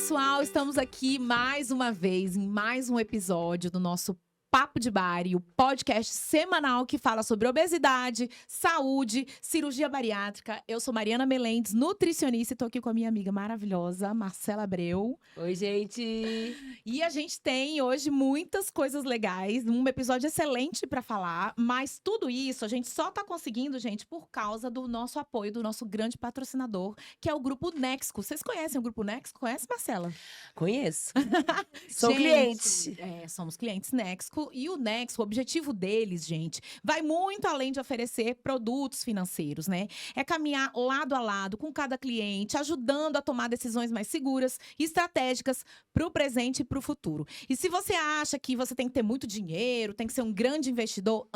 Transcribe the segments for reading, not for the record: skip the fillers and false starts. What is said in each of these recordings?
pessoal, estamos aqui mais uma vez, em mais um episódio do nosso Papo de Bari, o podcast semanal que fala sobre obesidade, saúde, cirurgia bariátrica. Eu sou Mariana Melendes, nutricionista, e tô aqui com a minha amiga maravilhosa, Marcela Abreu. Oi, gente! E a gente tem hoje muitas coisas legais, um episódio excelente pra falar, mas tudo isso a gente só tá conseguindo, gente, por causa do nosso apoio, do nosso grande patrocinador, que é o Grupo Nexco. Vocês conhecem o Grupo Nexco? Conhece, Marcela? Conheço. Sou Gente, cliente. Somos clientes Nexco. E o Nexco, o objetivo deles, gente, vai muito além de oferecer produtos financeiros, né? É caminhar lado a lado com cada cliente, ajudando a tomar decisões mais seguras e estratégicas para o presente e para o futuro. E se você acha que você tem que ter muito dinheiro, tem que ser um grande investidor,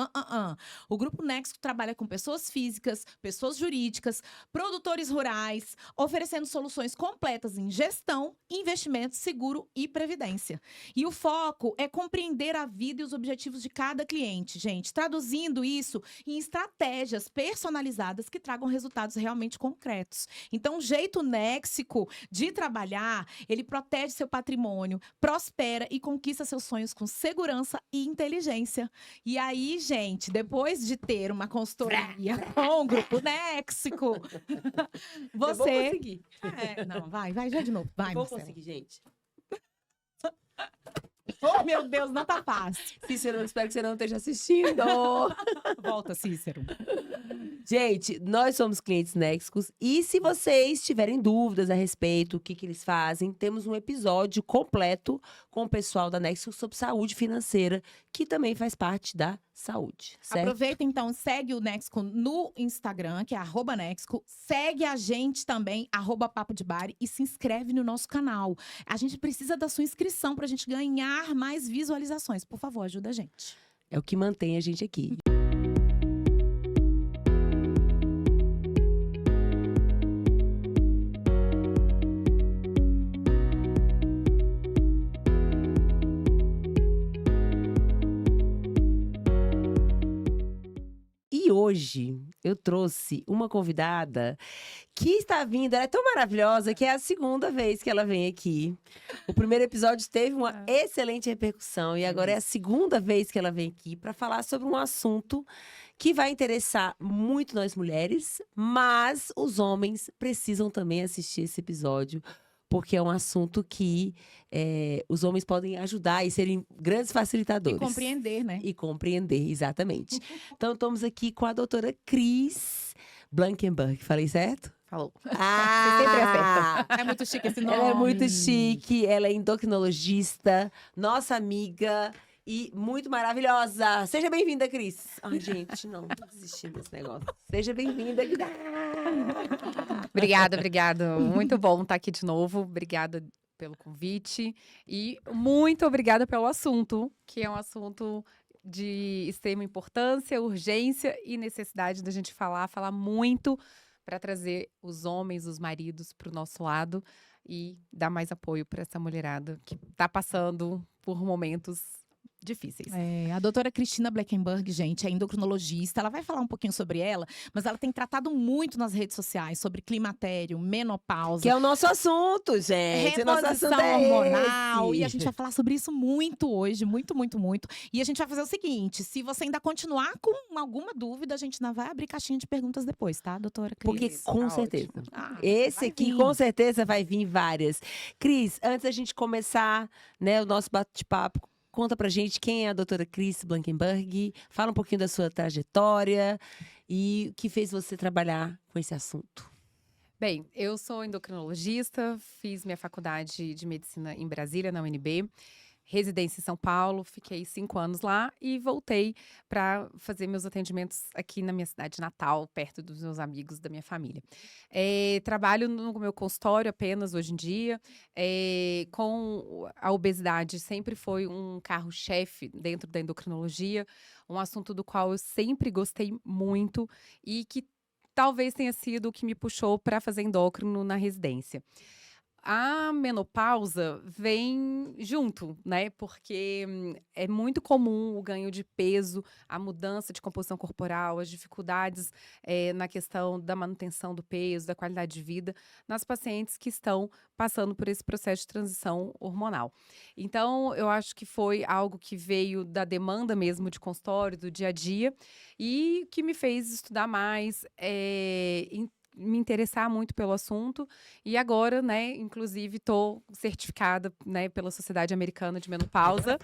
o Grupo Nexco trabalha com pessoas físicas, pessoas jurídicas, produtores rurais, oferecendo soluções completas em gestão, investimento, seguro e previdência. E o foco é compreender a vida e os objetivos de cada cliente, gente, traduzindo isso em estratégias personalizadas que tragam resultados realmente concretos. Então, o jeito Nexico de trabalhar, ele protege seu patrimônio, prospera e conquista seus sonhos com segurança e inteligência. E aí, gente, depois de ter uma consultoria com o Grupo Nexico, Eu vou você... conseguir. Não, vai já de novo. Vai, Vou Marcela. conseguir, gente. Oh, meu Deus, não tá fácil. Cícero, espero que você não esteja assistindo. Volta, Cícero. Gente, nós somos clientes Nexcos e se vocês tiverem dúvidas a respeito do que eles fazem, temos um episódio completo com o pessoal da Nexcos sobre saúde financeira, que também faz parte da saúde, certo? Aproveita então, segue o Nexco no Instagram, que é @Nexco. Segue a gente também, @Papo de Bari, e se inscreve no nosso canal. A gente precisa da sua inscrição pra gente ganhar mais visualizações. Por favor, ajuda a gente. É o que mantém a gente aqui. E hoje eu trouxe uma convidada que está vindo, ela é tão maravilhosa que é a segunda vez que ela vem aqui. O primeiro episódio teve uma excelente repercussão e agora é a segunda vez que ela vem aqui para falar sobre um assunto que vai interessar muito nós mulheres, mas os homens precisam também assistir esse episódio, porque é um assunto que os homens podem ajudar e serem grandes facilitadores. E compreender, né? E compreender, exatamente. Então, estamos aqui com a doutora Cris Blankenberg. Falei certo? Falou. Ah! Sempre acerta. É muito chique esse nome. Ela é muito chique, ela é endocrinologista, nossa amiga e muito maravilhosa. Seja bem-vinda, Cris. Ai, gente, não, tô desistindo desse negócio. Seja bem-vinda. Obrigada. Muito bom estar aqui de novo. Obrigada pelo convite. E muito obrigada pelo assunto, que é um assunto de extrema importância, urgência e necessidade da gente falar muito para trazer os homens, os maridos para o nosso lado e dar mais apoio para essa mulherada que está passando por momentos difíceis. A doutora Cristina Blankenberg, gente, é endocrinologista. Ela vai falar um pouquinho sobre ela, mas ela tem tratado muito nas redes sociais sobre climatério, menopausa. Que é o nosso assunto, gente. Nosso Reposição assunto é hormonal. esse. E a gente vai falar sobre isso muito hoje, muito. E a gente vai fazer o seguinte: se você ainda continuar com alguma dúvida, a gente ainda vai abrir caixinha de perguntas depois, tá, doutora Cris? Porque com Tá certeza. ótimo. Esse vai aqui, vir. com certeza, vai vir várias. Cris, antes da gente começar, né, o nosso bate-papo, conta pra gente quem é a doutora Cris Blankenberg. Fala um pouquinho da sua trajetória e o que fez você trabalhar com esse assunto. Bem, eu sou endocrinologista, fiz minha faculdade de medicina em Brasília, na UNB. Residência em São Paulo, fiquei 5 anos lá e voltei para fazer meus atendimentos aqui na minha cidade natal, perto dos meus amigos, da minha família. Trabalho no meu consultório apenas hoje em dia, com a obesidade sempre foi um carro-chefe dentro da endocrinologia, um assunto do qual eu sempre gostei muito e que talvez tenha sido o que me puxou para fazer endócrino na residência. a menopausa vem junto, né? Porque é muito comum o ganho de peso, a mudança de composição corporal, as dificuldades na questão da manutenção do peso, da qualidade de vida, nas pacientes que estão passando por esse processo de transição hormonal. Então, eu acho que foi algo que veio da demanda mesmo de consultório, do dia a dia, e que me fez estudar mais, me interessar muito pelo assunto. E agora, né, inclusive, estou certificada, né, pela Sociedade Americana de Menopausa.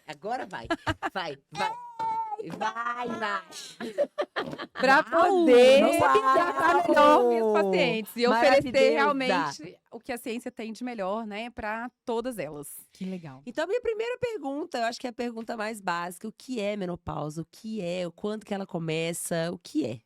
Agora vai. Vai. Para poder não sabia. tratar melhor minhas pacientes e oferecer Maravilhosa. realmente o que a ciência tem de melhor, né, para todas elas. Que legal. Então, minha primeira pergunta, eu acho que é a pergunta mais básica. O que é menopausa? O que é? Quando que ela começa? O que é?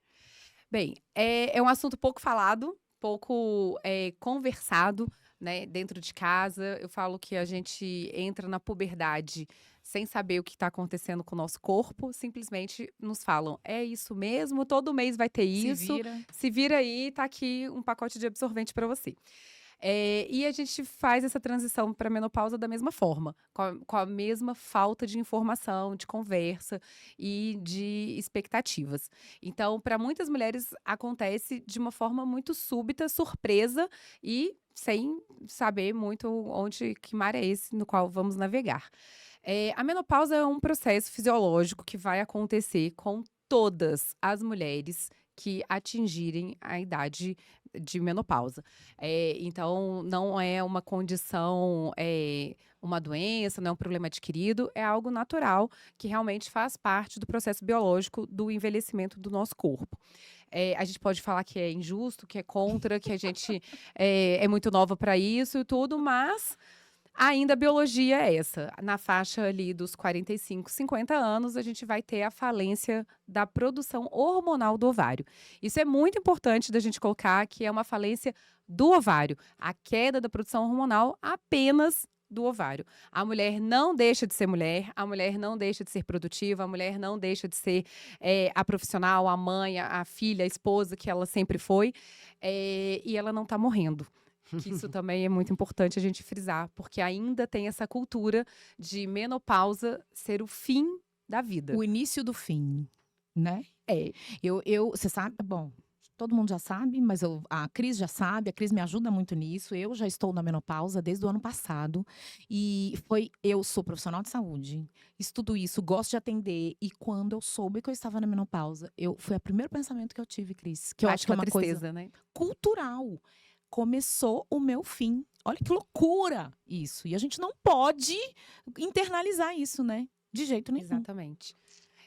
Bem, é um assunto pouco falado, pouco conversado, né, dentro de casa. Eu falo que a gente entra na puberdade sem saber o que está acontecendo com o nosso corpo. Simplesmente nos falam, é isso mesmo, todo mês vai ter isso. Se vira aí, tá aqui um pacote de absorvente para você. E a gente faz essa transição para a menopausa da mesma forma, com a mesma falta de informação, de conversa e de expectativas. Então, para muitas mulheres, acontece de uma forma muito súbita, surpresa e sem saber muito que mar é esse no qual vamos navegar. A menopausa é um processo fisiológico que vai acontecer com todas as mulheres que atingirem a idade de menopausa. Então, não é uma condição, uma doença, não é um problema adquirido, é algo natural que realmente faz parte do processo biológico do envelhecimento do nosso corpo. A gente pode falar que é injusto, que é contra, que a gente é muito nova para isso e tudo, mas ainda a biologia é essa. Na faixa ali dos 45, 50 anos, a gente vai ter a falência da produção hormonal do ovário. Isso é muito importante da gente colocar, que é uma falência do ovário. A queda da produção hormonal apenas do ovário. A mulher não deixa de ser mulher, a mulher não deixa de ser produtiva, a mulher não deixa de ser a profissional, a mãe, a filha, a esposa que ela sempre foi, e ela não está morrendo. Que isso também é muito importante a gente frisar, porque ainda tem essa cultura de menopausa ser o fim da vida. O início do fim, né? Você sabe, bom, todo mundo já sabe, mas a Cris já sabe, a Cris me ajuda muito nisso. Eu já estou na menopausa desde o ano passado. E eu sou profissional de saúde, estudo isso, gosto de atender. E quando eu soube que eu estava na menopausa, foi o primeiro pensamento que eu tive, Cris. Que eu acho que é uma tristeza, coisa né? cultural. Começou o meu fim. Olha que loucura isso. E a gente não pode internalizar isso, né? De jeito nenhum. Exatamente.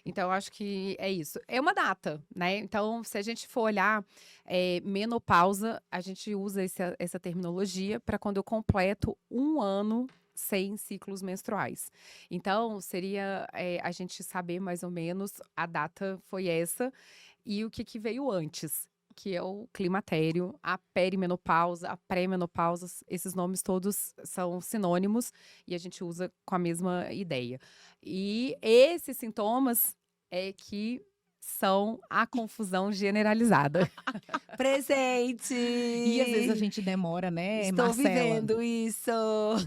Então, eu acho que é isso. É uma data, né? Então, se a gente for olhar menopausa, a gente usa essa terminologia para quando eu completo 1 ano sem ciclos menstruais. Então, seria a gente saber mais ou menos, a data foi essa, e o que veio antes, que é o climatério, a perimenopausa, a pré-menopausa. Esses nomes todos são sinônimos e a gente usa com a mesma ideia. E esses sintomas é que são a confusão generalizada. Presente! E às vezes a gente demora, né, Estou Marcela? vivendo isso!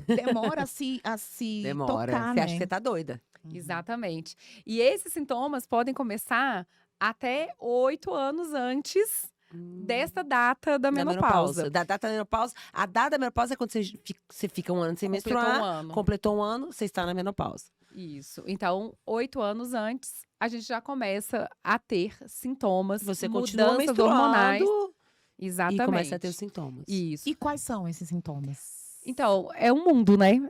Demora a se Demora. tocar, Você né? acha que você tá doida? Exatamente. E esses sintomas podem começar até 8 anos antes desta data da menopausa. Da data da menopausa. A data da menopausa é quando você fica 1 ano sem menstruar. 1 ano. Completou 1 ano, você está na menopausa. Isso. Então, 8 anos antes, a gente já começa a ter sintomas, Você continua mudanças menstruando hormonais. Exatamente. e começa a ter os sintomas. Isso. E quais são esses sintomas? Então, é um mundo, né?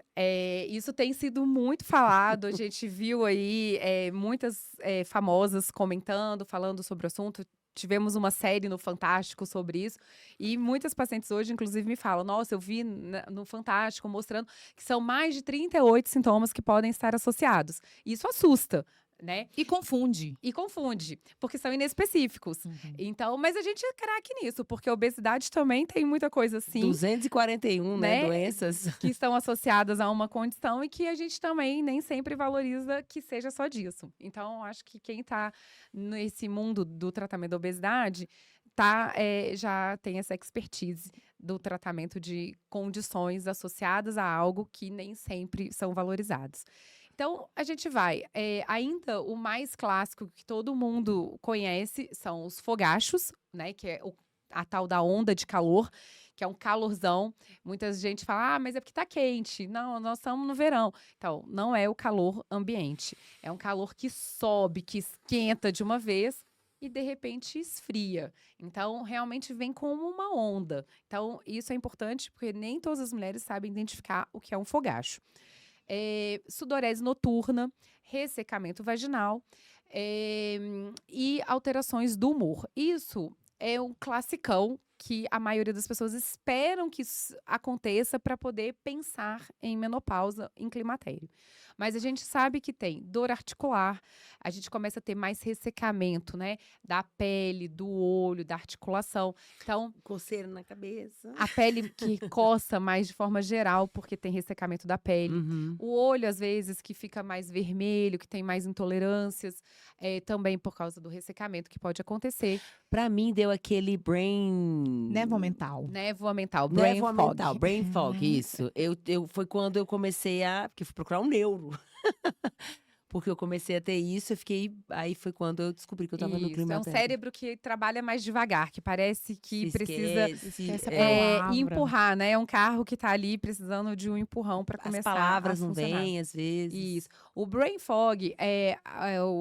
Isso tem sido muito falado. A gente viu aí muitas famosas comentando, falando sobre o assunto. Tivemos uma série no Fantástico sobre isso. E muitas pacientes hoje, inclusive, me falam: nossa, eu vi no Fantástico mostrando que são mais de 38 sintomas que podem estar associados. Isso assusta, né? E confunde. E confunde, porque são inespecíficos. Então, mas a gente é craque nisso, porque a obesidade também tem muita coisa assim. 241, né? Né? Doenças. Que estão associadas a uma condição e que a gente também nem sempre valoriza que seja só disso. Então, acho que quem está nesse mundo do tratamento da obesidade já tem essa expertise do tratamento de condições associadas a algo que nem sempre são valorizados. Então, a gente vai. Ainda o mais clássico que todo mundo conhece são os fogachos, né? Que é a tal da onda de calor, que é um calorzão. Muita gente fala, mas é porque tá quente. Não, nós estamos no verão. Então, não é o calor ambiente. É um calor que sobe, que esquenta de uma vez e, de repente, esfria. Então, realmente vem como uma onda. Então, isso é importante porque nem todas as mulheres sabem identificar o que é um fogacho. Sudorese noturna, ressecamento vaginal e alterações do humor. Isso é um classicão que a maioria das pessoas esperam que isso aconteça para poder pensar em menopausa, em climatério. Mas a gente sabe que tem dor articular, a gente começa a ter mais ressecamento, né? Da pele, do olho, da articulação. Então, Coceira na cabeça. a pele que coça mais de forma geral, porque tem ressecamento da pele. Uhum. O olho, às vezes, que fica mais vermelho, que tem mais intolerâncias, também por causa do ressecamento que pode acontecer. Pra mim, deu aquele brain... Névoa mental. Névoa mental, brain Névoa fog. mental, brain fog, isso. Foi quando eu comecei porque eu fui procurar um neuro. Porque eu comecei a ter isso, aí foi quando eu descobri que eu tava no Isso, é um climatério. cérebro que trabalha mais devagar, que parece que precisa Esquece a palavra. empurrar, né? É um carro que tá ali precisando de um empurrão para As começar palavras a não funcionar. vêm, às vezes. Isso. O brain fog,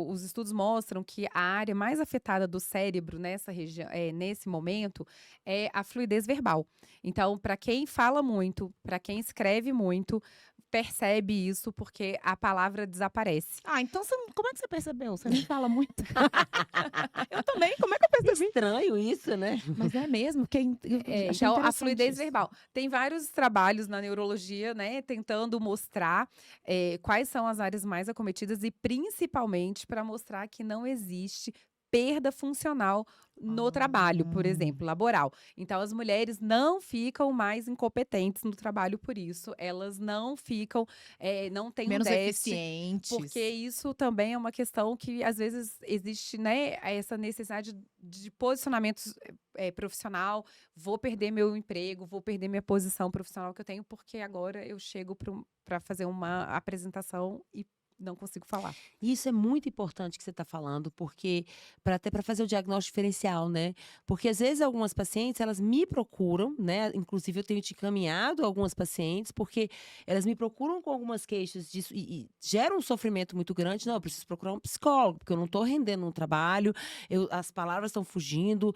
os estudos mostram que a área mais afetada do cérebro nessa região, nesse momento, é a fluidez verbal. Então, para quem fala muito, para quem escreve muito, percebe isso porque a palavra desaparece. Então como é que você percebeu? Você nem fala muito. Eu também, como é que eu percebi? Estranho isso, né? Mas é mesmo, porque achei Então, a interessante fluidez isso. verbal. Tem vários trabalhos na neurologia, né, tentando mostrar quais são as áreas mais acometidas e principalmente para mostrar que não existe perda funcional no trabalho, por exemplo, laboral. Então, as mulheres não ficam mais incompetentes no trabalho por isso. Elas não ficam, não têm Menos déficit. eficientes. Porque isso também é uma questão que, às vezes, existe, né, essa necessidade de posicionamento profissional. Vou perder meu emprego, vou perder minha posição profissional que eu tenho, porque agora eu chego para fazer uma apresentação e não consigo falar. Isso é muito importante que você está falando, porque até para fazer o diagnóstico diferencial, né? Porque às vezes algumas pacientes, elas me procuram, né? Inclusive eu tenho te encaminhado algumas pacientes, porque elas me procuram com algumas queixas disso e geram um sofrimento muito grande. Não, eu preciso procurar um psicólogo, porque eu não estou rendendo no trabalho, as palavras estão fugindo,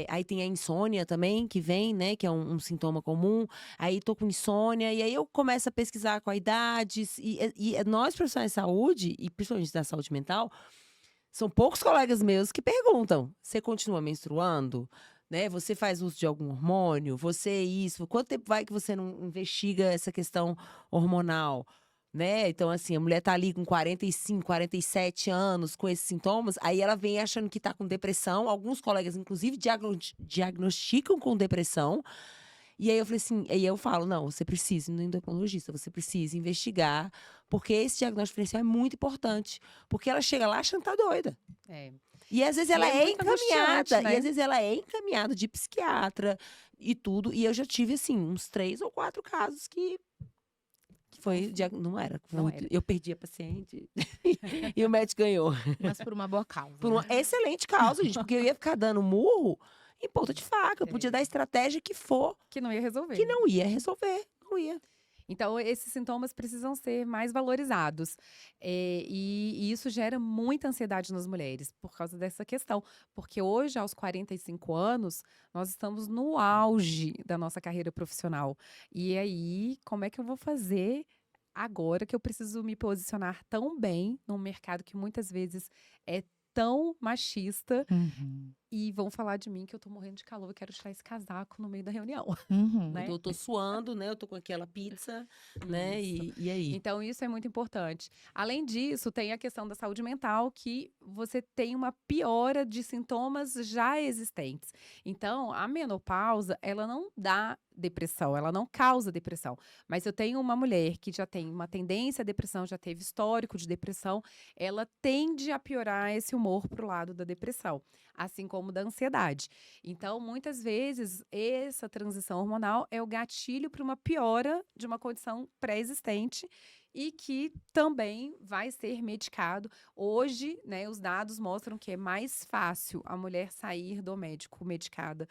aí tem a insônia também, que vem, né? Que é um sintoma comum. Aí tô com insônia, e aí eu começo a pesquisar com a idade, e nós, profissionais de saúde, e principalmente da saúde mental, são poucos colegas meus que perguntam: você continua menstruando? Né? Você faz uso de algum hormônio? Quanto tempo vai que você não investiga essa questão hormonal? Né? Então, assim, a mulher tá ali com 45, 47 anos com esses sintomas, aí ela vem achando que tá com depressão. Alguns colegas, inclusive, diagnosticam com depressão. E aí eu falei assim, aí eu falo, não, você precisa ir no endocrinologista, você precisa investigar, porque esse diagnóstico diferencial é muito importante. Porque ela chega lá achando que tá doida. E às vezes ela é é muito angustiante, encaminhada, né? e às vezes ela é encaminhada de psiquiatra e tudo. E eu já tive, assim, uns 3 ou 4 casos que foi, não era. Não era. Eu perdi a paciente e o médico ganhou. Mas por uma boa causa. Por uma excelente causa, gente, porque eu ia ficar dando murro em ponta de faca. Eu podia dar a estratégia que for, Que não ia resolver. que não ia resolver, não ia. Então, esses sintomas precisam ser mais valorizados. E isso gera muita ansiedade nas mulheres, por causa dessa questão. Porque hoje, aos 45 anos, nós estamos no auge da nossa carreira profissional. E aí, como é que eu vou fazer agora que eu preciso me posicionar tão bem num mercado que muitas vezes é tão machista e vão falar de mim que eu tô morrendo de calor e quero tirar esse casaco no meio da reunião. Né? Eu tô suando, né? Eu tô com aquela pizza, né? E aí? Então, isso é muito importante. Além disso, tem a questão da saúde mental, que você tem uma piora de sintomas já existentes. Então, a menopausa, ela não dá depressão, ela não causa depressão. Mas eu tenho uma mulher que já tem uma tendência à depressão, já teve histórico de depressão, ela tende a piorar esse humor pro lado da depressão, assim como da ansiedade. Então, muitas vezes, essa transição hormonal é o gatilho para uma piora de uma condição pré-existente e que também vai ser medicado. Hoje, né, os dados mostram que é mais fácil a mulher sair do médico medicada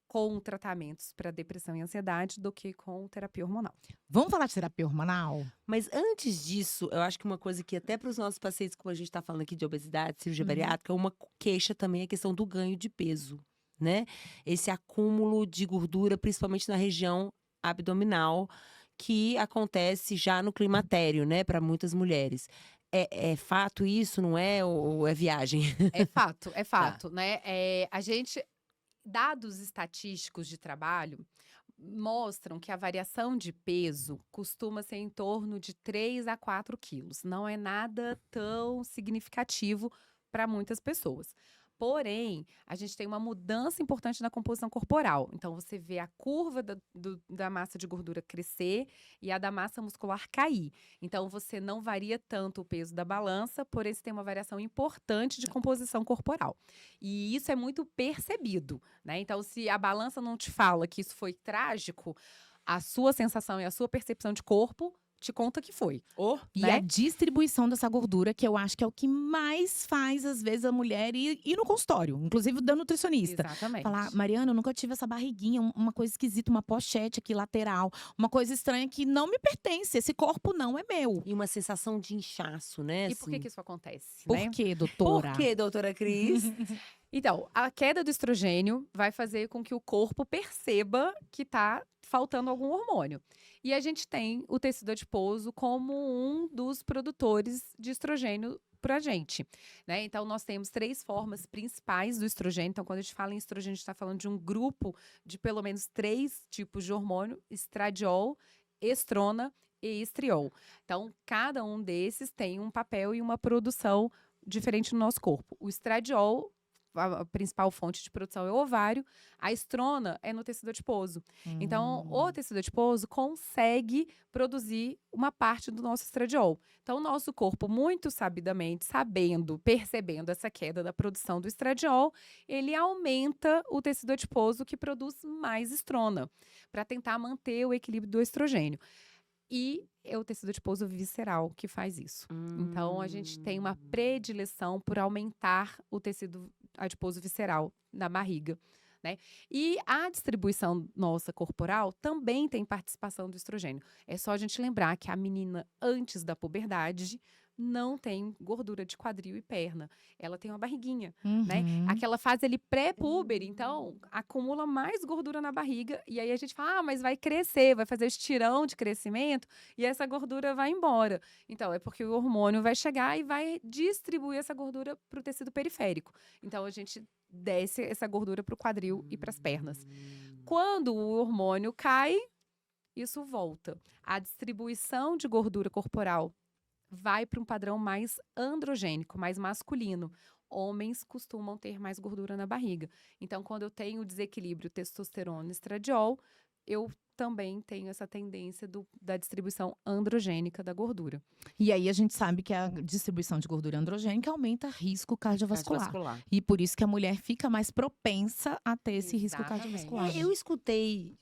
com tratamentos para depressão e ansiedade do que com terapia hormonal. Vamos falar de terapia hormonal? Mas antes disso, eu acho que uma coisa que até para os nossos pacientes, como a gente está falando aqui de obesidade, cirurgia bariátrica, uma queixa também é a questão do ganho de peso, né? Esse acúmulo de gordura, principalmente na região abdominal, que acontece já no climatério, né, para muitas mulheres. É fato isso, não é? Ou é viagem? É fato, né? Dados estatísticos de trabalho mostram que a variação de peso costuma ser em torno de 3 a 4 quilos. Não é nada tão significativo para muitas pessoas. Porém, a gente tem uma mudança importante na composição corporal. Então, você vê a curva da massa de gordura crescer e a da massa muscular cair. Então, você não varia tanto o peso da balança, porém, você tem uma variação importante de composição corporal. E isso é muito percebido, né? Então, se a balança não te fala que isso foi trágico, a sua sensação e a sua percepção de corpo te conta que foi. E Né? a distribuição dessa gordura, que eu acho que é o que mais faz, às vezes, a mulher ir no consultório, inclusive da nutricionista. Exatamente. Falar, Mariana, eu nunca tive essa barriguinha, uma coisa esquisita, uma pochete aqui lateral, uma coisa estranha que não me pertence, esse corpo não é meu. E uma sensação de inchaço, né? E por que assim? que isso acontece? Por né? quê, doutora? Por quê, doutora Cris? Então, a queda do estrogênio vai fazer com que o corpo perceba que está faltando algum hormônio. E a gente tem o tecido adiposo como um dos produtores de estrogênio para a gente, né? Então, nós temos 3 formas principais do estrogênio. Então, quando a gente fala em estrogênio, a gente está falando de um grupo de pelo menos 3 tipos de hormônio: estradiol, estrona e estriol. Então, cada um desses tem um papel e uma produção diferente no nosso corpo. O estradiol, a principal fonte de produção é o ovário, a estrona é no tecido adiposo. Então, o tecido adiposo consegue produzir uma parte do nosso estradiol. Então, o nosso corpo, muito sabidamente, percebendo essa queda da produção do estradiol, ele aumenta o tecido adiposo que produz mais estrona, para tentar manter o equilíbrio do estrogênio. E é o tecido adiposo visceral que faz isso. Então, a gente tem uma predileção por aumentar o tecido adiposo visceral na barriga, né? E a distribuição nossa corporal também tem participação do estrogênio. É só a gente lembrar que a menina, antes da puberdade, não tem gordura de quadril e perna. Ela tem uma barriguinha, né? Aquela fase ali pré-puber, então, acumula mais gordura na barriga. E aí a gente fala, mas vai crescer, vai fazer o estirão de crescimento e essa gordura vai embora. Então, é porque o hormônio vai chegar e vai distribuir essa gordura para o tecido periférico. Então, a gente desce essa gordura para o quadril e para as pernas. Quando o hormônio cai, isso volta. A distribuição de gordura corporal vai para um padrão mais androgênico, mais masculino. Homens costumam ter mais gordura na barriga. Então, quando eu tenho o desequilíbrio testosterona e estradiol, eu também tenho essa tendência da distribuição androgênica da gordura. E aí a gente sabe que a distribuição de gordura androgênica aumenta risco cardiovascular. Cardiovascular. E por isso que a mulher fica mais propensa a ter esse risco Exatamente. cardiovascular. Eu escutei,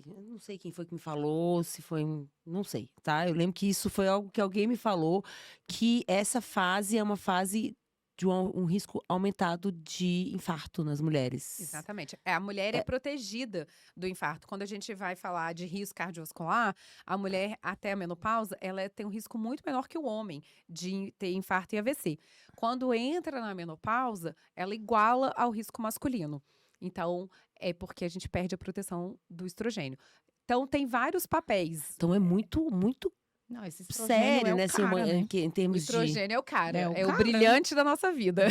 eu não sei quem foi que me falou, se foi, não sei, tá? Eu lembro que isso foi algo que alguém me falou, que essa fase é uma fase de um risco aumentado de infarto nas mulheres. Exatamente. A mulher é protegida do infarto. Quando a gente vai falar de risco cardiovascular, a mulher, até a menopausa, ela tem um risco muito menor que o homem de ter infarto e AVC. Quando entra na menopausa, ela iguala ao risco masculino. Então, é porque a gente perde a proteção do estrogênio. Então, tem vários papéis. Então é muito, muito Não, esse sério, é o né? Assim, cara, né? em O termos de. estrogênio é o cara. É o É o cara. brilhante da nossa vida.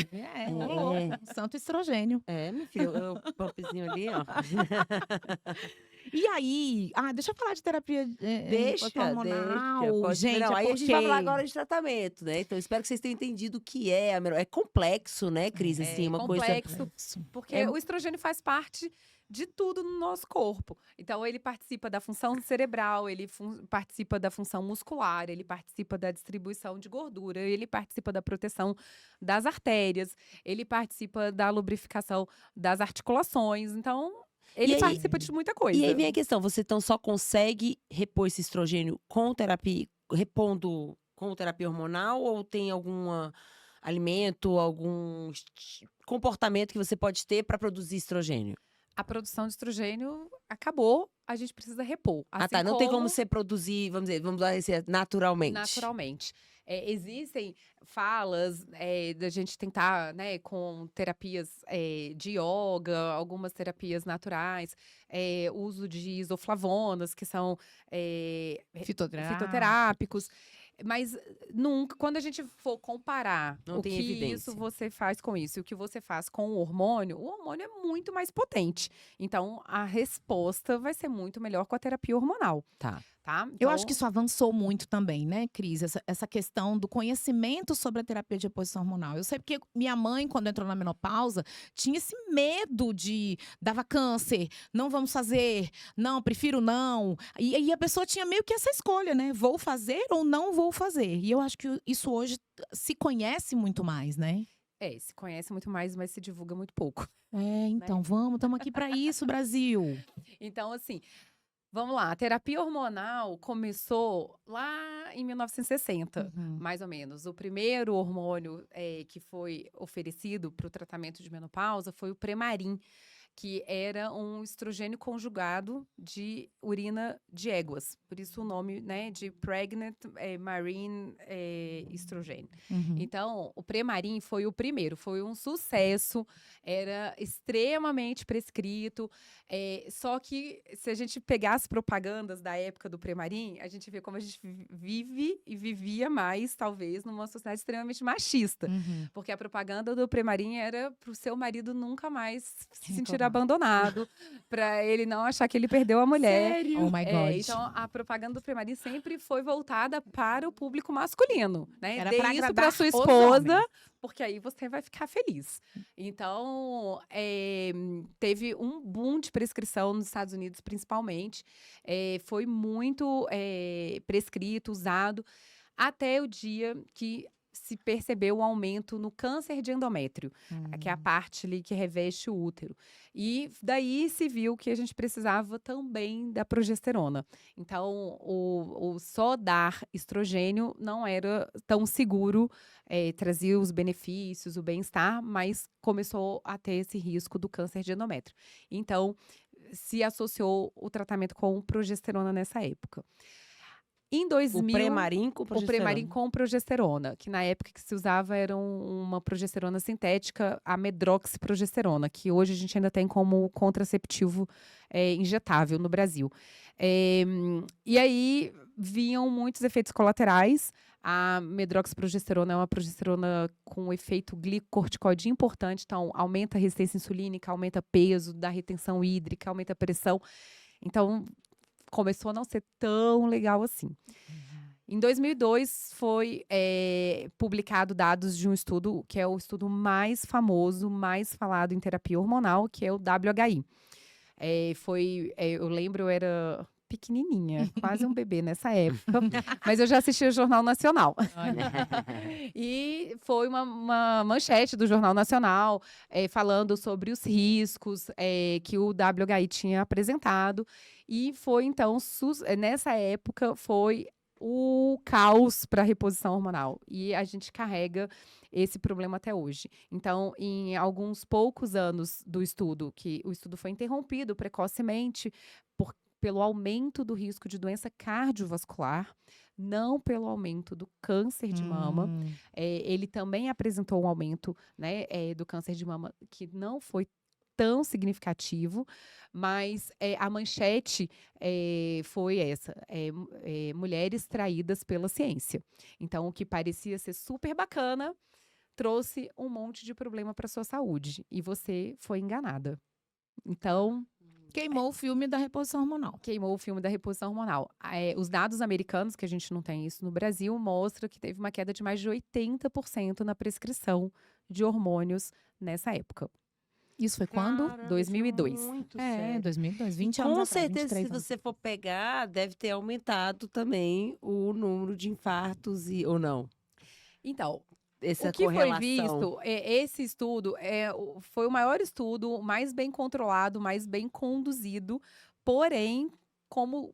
Santo estrogênio. Meu filho, o popzinho ali, ó. E aí, deixa eu falar de terapia Deixa. Pode gente, não, aí a gente vai porque falar agora de tratamento, né? Então, espero que vocês tenham entendido o que é. É complexo, né, Cris? Assim, uma coisa. Complexo, porque o estrogênio faz parte de tudo no nosso corpo. Então, ele participa da função cerebral, ele participa da função muscular, ele participa da distribuição de gordura, ele participa da proteção das artérias, ele participa da lubrificação das articulações. Então, ele E aí- participa de muita coisa. E aí vem a questão: você então só consegue repor esse estrogênio com terapia, repondo com terapia hormonal, ou tem algum alimento, algum comportamento que você pode ter para produzir estrogênio? A produção de estrogênio acabou, a gente precisa repor. Assim Não tem como como você produzir, vamos dar esse naturalmente. naturalmente. Existem falas da gente tentar, né, com terapias de yoga, algumas terapias naturais, uso de isoflavonas, que são fitoterápicos. Mas nunca, quando a gente for comparar Não o tem que evidência. isso você faz com isso e o que você faz com o hormônio é muito mais potente. Então, a resposta vai ser muito melhor com a terapia hormonal, Tá. tá? eu Então, acho que isso avançou muito também, né, Cris? Essa questão do conhecimento sobre a terapia de reposição hormonal. Eu sei porque minha mãe, quando entrou na menopausa, tinha esse medo dava câncer, não vamos fazer, não, prefiro não. E a pessoa tinha meio que essa escolha, né? Vou fazer ou não vou fazer. E eu acho que isso hoje se conhece muito mais, né? se conhece muito mais, mas se divulga muito pouco. Então, estamos aqui para isso, Brasil. Então, assim, vamos lá. A terapia hormonal começou lá em 1960, Uhum. mais ou menos. O primeiro hormônio que foi oferecido para o tratamento de menopausa foi o Premarin, que era um estrogênio conjugado de urina de éguas. Por isso o nome, né, de Pregnant Marine Estrogênio. Uhum. Então, o Premarin foi o primeiro, foi um sucesso, era extremamente prescrito. Só que, se a gente pegar as propagandas da época do Premarin, a gente vê como a gente vive e vivia mais, talvez, numa sociedade extremamente machista. Uhum. Porque a propaganda do Premarin era para o seu marido nunca mais se sentir Reclamar. abandonado, para ele não achar que ele perdeu a mulher. Sério? Oh my God. Então, a propaganda do Premarin sempre foi voltada para o público masculino, né? Era Dê pra isso agradar para sua os esposa, homens. porque aí você vai ficar feliz. Então, teve um boom de prescrição nos Estados Unidos, principalmente. Foi muito prescrito, usado, até o dia que se percebeu um aumento no câncer de endométrio, que é a parte ali que reveste o útero. E daí se viu que a gente precisava também da progesterona. Então, o só dar estrogênio não era tão seguro, trazia os benefícios, o bem-estar, mas começou a ter esse risco do câncer de endométrio. Então, se associou o tratamento com progesterona nessa época. Em 2000, O Premarin com o progesterona. Premarin com progesterona, que na época que se usava era uma progesterona sintética, a medroxiprogesterona, que hoje a gente ainda tem como contraceptivo injetável no Brasil. E aí vinham muitos efeitos colaterais. A medroxiprogesterona é uma progesterona com efeito glicocorticoide importante, então aumenta a resistência insulínica, aumenta peso, dá retenção hídrica, aumenta a pressão. Então, começou a não ser tão legal assim. Em 2002, foi publicado dados de um estudo, que é o estudo mais famoso, mais falado em terapia hormonal, que é o WHI. Eu lembro, eu era pequenininha, quase um bebê nessa época, mas eu já assistia o Jornal Nacional. E foi uma manchete do Jornal Nacional falando sobre os riscos que o WHI tinha apresentado. E foi, então, nessa época, foi o caos para a reposição hormonal. E a gente carrega esse problema até hoje. Então, em alguns poucos anos do estudo, que o estudo foi interrompido precocemente pelo aumento do risco de doença cardiovascular, não pelo aumento do câncer de mama. Ele também apresentou um aumento, né, do câncer de mama que não foi tão significativo, mas a manchete foi essa: mulheres traídas pela ciência. Então, o que parecia ser super bacana trouxe um monte de problema para sua saúde e você foi enganada. Então, Queimou o filme da reposição hormonal. Queimou o filme da reposição hormonal. Os dados americanos, que a gente não tem isso no Brasil, mostram que teve uma queda de mais de 80% na prescrição de hormônios nessa época. Isso foi quando? Caramba, 2002. isso é muito É, sério. 2002, E 20 anos com atrás, certeza, 23 se anos. você for pegar, deve ter aumentado também o número de infartos ou não. Então, Essa o que foi correlação. visto, esse estudo foi o maior estudo, mais bem controlado, mais bem conduzido, porém, como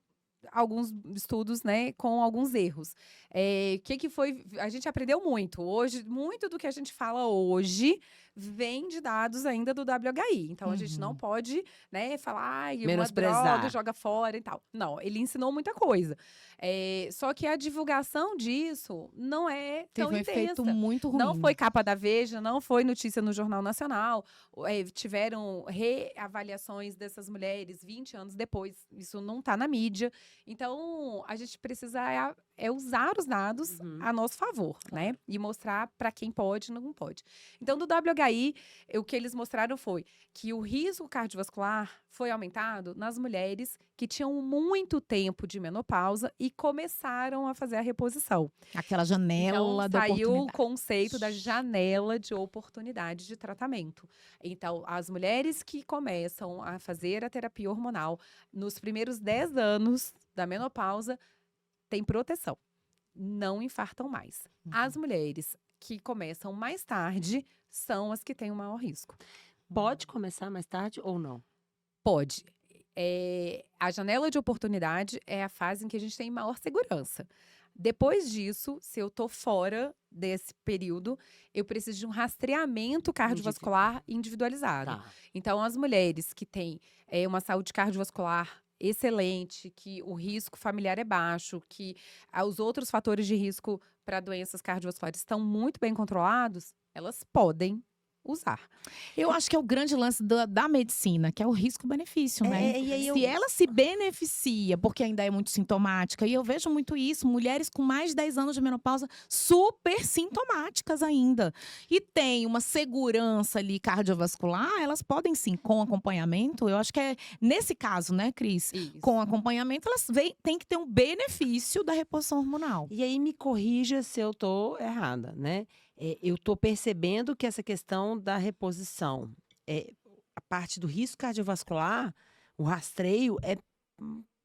alguns estudos, né, com alguns erros. O que foi? A gente aprendeu muito. Hoje, muito do que a gente fala hoje vem de dados ainda do WHI. Então, a gente não pode, né, falar, ai, uma Menosprezar. droga, joga fora e tal. Não, ele ensinou muita coisa. Só que a divulgação disso não é tão Teve um efeito intensa. muito ruim. Não foi capa da Veja, não foi notícia no Jornal Nacional. Tiveram reavaliações dessas mulheres 20 anos depois. Isso não está na mídia. Então, a gente precisa usar os dados a nosso favor, né? E mostrar para quem pode e não pode. Então, do WHI, o que eles mostraram foi que o risco cardiovascular foi aumentado nas mulheres que tinham muito tempo de menopausa e começaram a fazer a reposição. Aquela janela Então, da saiu o oportunidade. conceito da janela de oportunidade de tratamento. Então, as mulheres que começam a fazer a terapia hormonal nos primeiros 10 anos da menopausa têm proteção. Não infartam mais. As mulheres que começam mais tarde são as que têm o maior risco. Pode começar mais tarde ou não? Pode. A janela de oportunidade é a fase em que a gente tem maior segurança. Depois disso, se eu tô fora desse período, eu preciso de um rastreamento cardiovascular individualizado. Tá. Então, as mulheres que têm uma saúde cardiovascular excelente, que o risco familiar é baixo, que os outros fatores de risco para doenças cardiovasculares estão muito bem controlados, elas podem usar. Eu acho que é o grande lance da medicina, que é o risco-benefício, né? E aí Se ela se beneficia, porque ainda é muito sintomática, e eu vejo muito isso, mulheres com mais de 10 anos de menopausa super sintomáticas ainda. E tem uma segurança ali cardiovascular, elas podem sim, com acompanhamento. Eu acho que é nesse caso, né, Cris? Isso. Com acompanhamento, elas têm que ter um benefício da reposição hormonal. E aí me corrija se eu tô errada, né? Eu tô percebendo que essa questão da reposição, a parte do risco cardiovascular, o rastreio é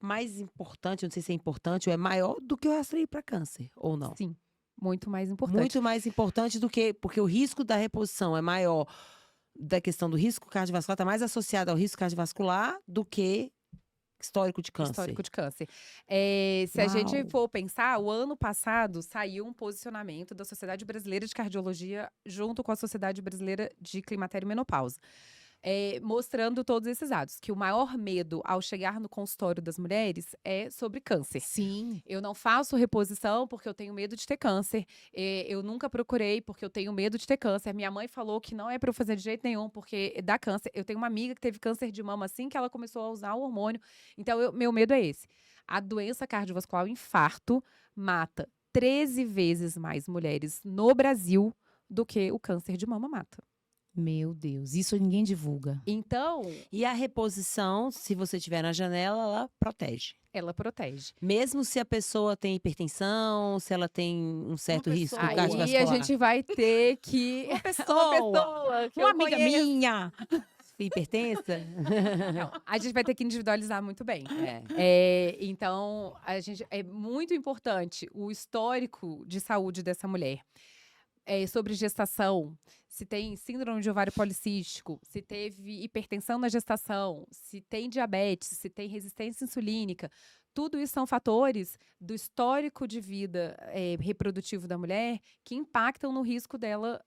mais importante, não sei se é importante, ou é maior do que o rastreio para câncer, ou não? Sim, muito mais importante. Muito mais importante do que, porque o risco da reposição é maior, da questão do risco cardiovascular, está mais associado ao risco cardiovascular do que histórico de câncer. Histórico de câncer. Se a gente Uau. for pensar, o ano passado saiu um posicionamento da Sociedade Brasileira de Cardiologia junto com a Sociedade Brasileira de Climatério e Menopausa. Mostrando todos esses dados, que o maior medo ao chegar no consultório das mulheres é sobre câncer. Sim. Eu não faço reposição porque eu tenho medo de ter câncer. Eu nunca procurei porque eu tenho medo de ter câncer. Minha mãe falou que não é para eu fazer de jeito nenhum porque dá câncer. Eu tenho uma amiga que teve câncer de mama assim que ela começou a usar o hormônio. Então, meu medo é esse. A doença cardiovascular, o infarto, mata 13 vezes mais mulheres no Brasil do que o câncer de mama mata. Meu Deus, isso ninguém divulga. Então, E a reposição, se você tiver na janela, ela protege. ela protege. Mesmo se a pessoa tem hipertensão, se ela tem um certo Uma risco pessoa. cardiovascular. Aí a gente vai ter que. Uma pessoa, que uma eu amiga conheço. minha. Hipertensa? Não, a gente vai ter que individualizar muito bem. Então, é muito importante o histórico de saúde dessa mulher. Sobre gestação, se tem síndrome de ovário policístico, se teve hipertensão na gestação, se tem diabetes, se tem resistência insulínica. Tudo isso são fatores do histórico de vida reprodutivo da mulher que impactam no risco dela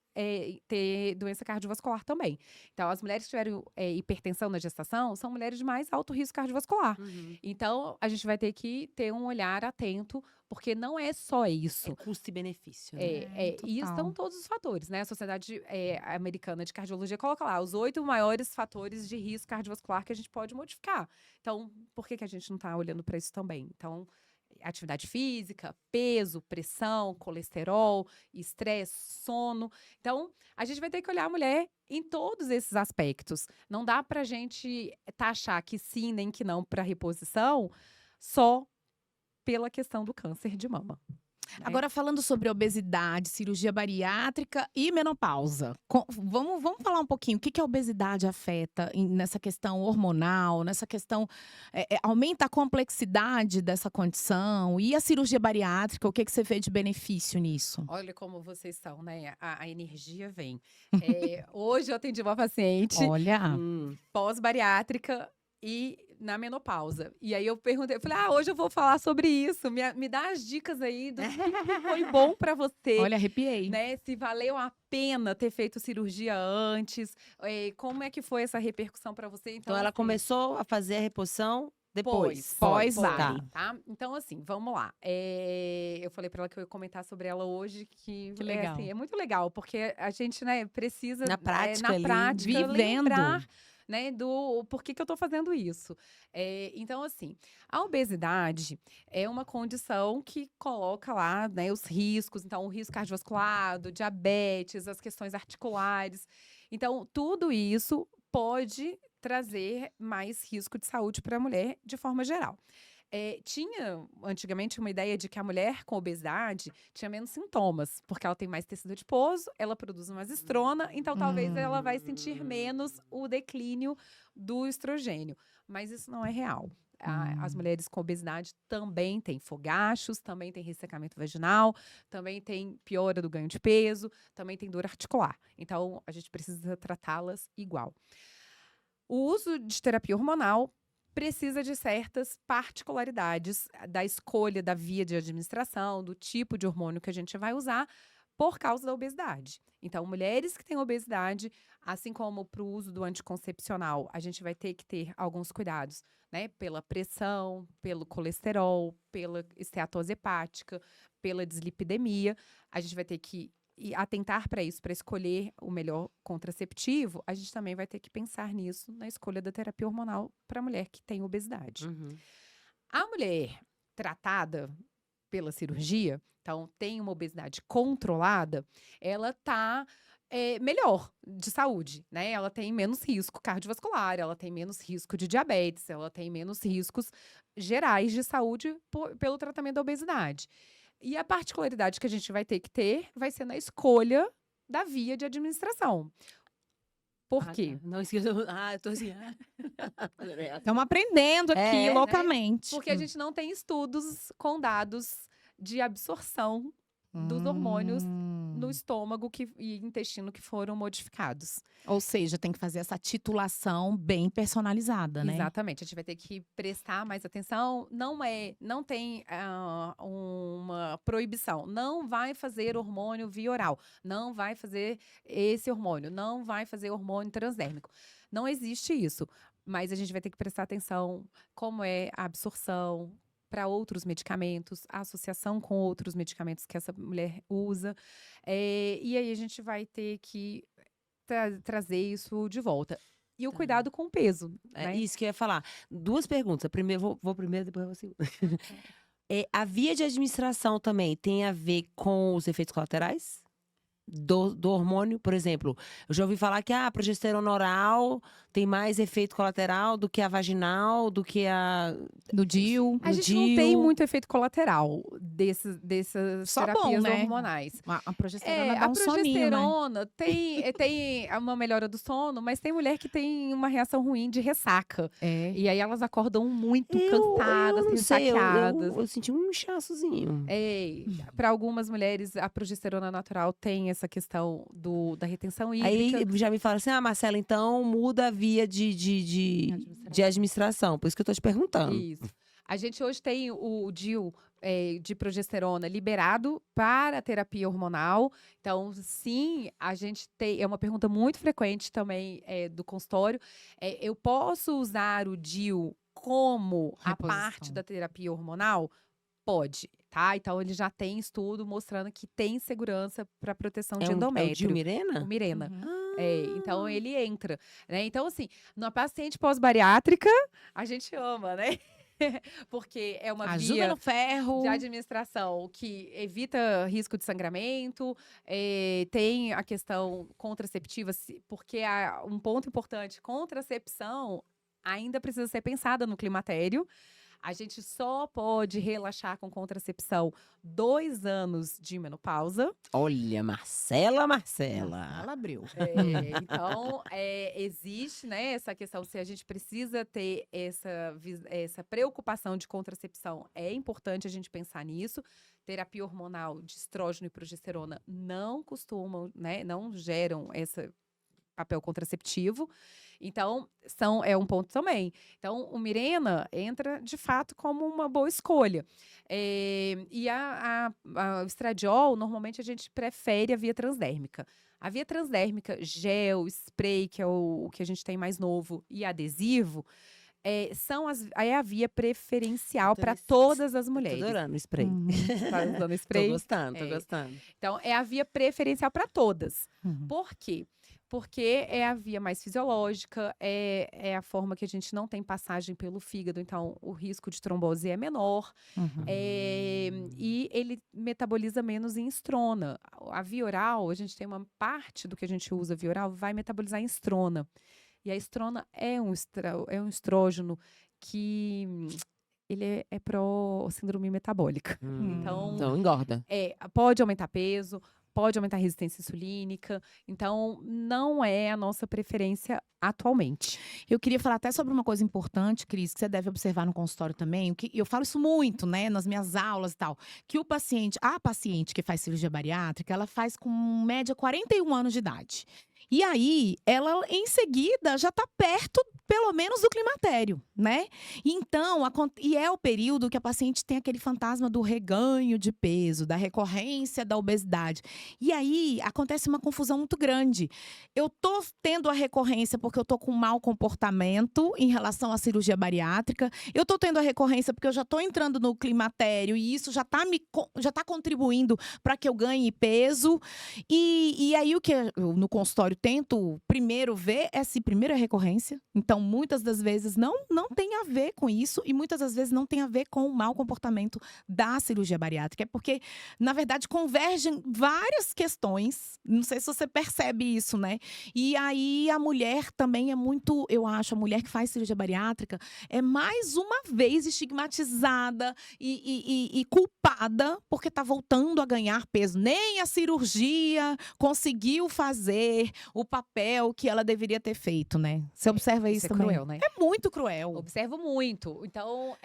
ter doença cardiovascular também. Então, as mulheres que tiveram hipertensão na gestação são mulheres de mais alto risco cardiovascular. Então, a gente vai ter que ter um olhar atento, porque não é só isso. É custo e benefício. Né? E estão todos os fatores, né? A Sociedade Americana de Cardiologia coloca lá os 8 maiores fatores de risco cardiovascular que a gente pode modificar. Então, por que a gente não está olhando para isso também? Então, atividade física, peso, pressão, colesterol, estresse, sono. Então, a gente vai ter que olhar a mulher em todos esses aspectos. Não dá pra gente taxar que sim, nem que não para reposição só pela questão do câncer de mama. Agora, falando sobre obesidade, cirurgia bariátrica e menopausa. Vamos falar um pouquinho. O que a obesidade afeta nessa questão hormonal, nessa questão. Aumenta a complexidade dessa condição? E a cirurgia bariátrica, o que você vê de benefício nisso? Olha como vocês são, né? A energia vem. Hoje eu atendi uma paciente Olha. pós-bariátrica e na menopausa. E aí eu perguntei, eu falei, hoje eu vou falar sobre isso. Me dá as dicas aí do que foi bom pra você. Olha, arrepiei. Né? Se valeu a pena ter feito cirurgia antes. Como é que foi essa repercussão pra você? Então, ela assim, começou a fazer a reposição depois. Pós-bari. Tá? Então, assim, vamos lá. Eu falei pra ela que eu ia comentar sobre ela hoje, que legal. é muito legal, porque a gente, né, precisa Na prática ali, vivendo. lembrar, né, do por que eu tô fazendo isso. Então, assim, a obesidade é uma condição que coloca lá, né, os riscos. Então, o risco cardiovascular, do diabetes, as questões articulares. Então, tudo isso pode trazer mais risco de saúde para a mulher de forma geral. Tinha antigamente uma ideia de que a mulher com obesidade tinha menos sintomas, porque ela tem mais tecido adiposo, ela produz mais estrona, então talvez ela vai sentir menos o declínio do estrogênio. Mas isso não é real. As mulheres com obesidade também têm fogachos, também têm ressecamento vaginal, também tem piora do ganho de peso, também tem dor articular. Então, a gente precisa tratá-las igual. O uso de terapia hormonal precisa de certas particularidades da escolha da via de administração, do tipo de hormônio que a gente vai usar por causa da obesidade. Então, mulheres que têm obesidade, assim como para o uso do anticoncepcional, a gente vai ter que ter alguns cuidados, né? Pela pressão, pelo colesterol, pela esteatose hepática, pela dislipidemia. A gente vai ter que atentar para isso, para escolher o melhor contraceptivo. A gente também vai ter que pensar nisso na escolha da terapia hormonal para a mulher que tem obesidade. A mulher tratada pela cirurgia, então tem uma obesidade controlada, ela está melhor de saúde, né? Ela tem menos risco cardiovascular, ela tem menos risco de diabetes, ela tem menos riscos gerais de saúde pelo tratamento da obesidade. E a particularidade que a gente vai ter que ter vai ser na escolha da via de administração. Por quê? Não esqueça. Eu tô assim. Estamos aprendendo aqui loucamente. Porque a gente não tem estudos com dados de absorção dos hormônios no estômago e intestino que foram modificados. Ou seja, tem que fazer essa titulação bem personalizada, né? Exatamente. A gente vai ter que prestar mais atenção. Não tem uma proibição. Não vai fazer hormônio via oral. Não vai fazer esse hormônio. Não vai fazer hormônio transdérmico. Não existe isso. Mas a gente vai ter que prestar atenção como é a absorção para outros medicamentos, a associação com outros medicamentos que essa mulher usa. E aí a gente vai ter que trazer isso de volta. E o cuidado com o peso. Né? Isso que eu ia falar. Duas perguntas. Primeiro, vou primeiro, depois vou segunda. A via de administração também tem a ver com os efeitos colaterais? Do hormônio, por exemplo, eu já ouvi falar que a progesterona oral tem mais efeito colateral do que a vaginal, do que a do DIU. A gente não tem muito efeito colateral dessas Só terapias bom, né? hormonais. A progesterona dá um soninho, né? A progesterona tem uma melhora do sono, mas tem mulher que tem uma reação ruim de ressaca. E aí elas acordam muito cansadas, ressaqueadas. Eu senti um inchaçozinho. Para algumas mulheres, a progesterona natural tem essa questão da retenção hídrica. Aí já me falaram assim, Marcela, então muda a via de administração. Por isso que eu tô te perguntando. Isso. A gente hoje tem o DIU de progesterona liberado para a terapia hormonal. Então, sim, a gente tem. É uma pergunta muito frequente também do consultório. Eu posso usar o DIU como a parte da terapia hormonal? Pode, tá? Então, ele já tem estudo mostrando que tem segurança para proteção de endométrio. É o DIU Mirena? O Mirena. Então, ele entra. Né? Então, assim, numa paciente pós-bariátrica, a gente ama, né? porque é uma Ajuda via no ferro. de administração que evita risco de sangramento, tem a questão contraceptiva, porque um ponto importante, contracepção ainda precisa ser pensada no climatério. A gente só pode relaxar com contracepção 2 anos de menopausa. Olha, Marcela. Ela abriu. Então, existe, né, essa questão, se a gente precisa ter essa preocupação de contracepção, é importante a gente pensar nisso. Terapia hormonal de estrógeno e progesterona não costumam, né, não geram esse papel contraceptivo. Então, é um ponto também. Então, o Mirena entra, de fato, como uma boa escolha. E o estradiol, normalmente, a gente prefere a via transdérmica. A via transdérmica, gel, spray, que é o que a gente tem mais novo, e adesivo, é a via preferencial para todas as mulheres. Tô adorando o spray. Tá usando spray? Tô gostando, tô É. gostando. Então, é a via preferencial para todas. Uhum. Por quê? Porque é a via mais fisiológica, é a forma que a gente não tem passagem pelo fígado, então o risco de trombose é menor, Uhum. e ele metaboliza menos em estrona. A via oral, a gente tem uma parte do que a gente usa via oral, vai metabolizar em estrona. E a estrona é um estrógeno que ele é pró-síndrome metabólica. Então engorda. Pode aumentar peso, pode aumentar a resistência insulínica. Então, não é a nossa preferência atualmente. Eu queria falar até sobre uma coisa importante, Cris, que você deve observar no consultório também. Eu falo isso muito, né, nas minhas aulas e tal. Que a paciente que faz cirurgia bariátrica, ela faz com média 41 anos de idade. E aí, ela em seguida já está perto, pelo menos, do climatério, né? Então, e é o período que a paciente tem aquele fantasma do reganho de peso, da recorrência da obesidade. E aí, acontece uma confusão muito grande. Eu tô tendo a recorrência porque eu tô com mau comportamento em relação à cirurgia bariátrica. Eu tô tendo a recorrência porque eu já tô entrando no climatério e isso já tá contribuindo para que eu ganhe peso. E aí, o que eu, no consultório, tento primeiro ver é se primeiro é recorrência. Então, muitas das vezes não tem a ver com isso e muitas das vezes não tem a ver com o mau comportamento da cirurgia bariátrica. É porque, na verdade, convergem várias questões. Não sei se você percebe isso, né? E aí, a mulher também é muito, eu acho, a mulher que faz cirurgia bariátrica é mais uma vez estigmatizada e culpada porque tá voltando a ganhar peso. Nem a cirurgia conseguiu fazer o papel que ela deveria ter feito, né? Você observa isso é também? cruel, né? É muito cruel. Observo muito. Então,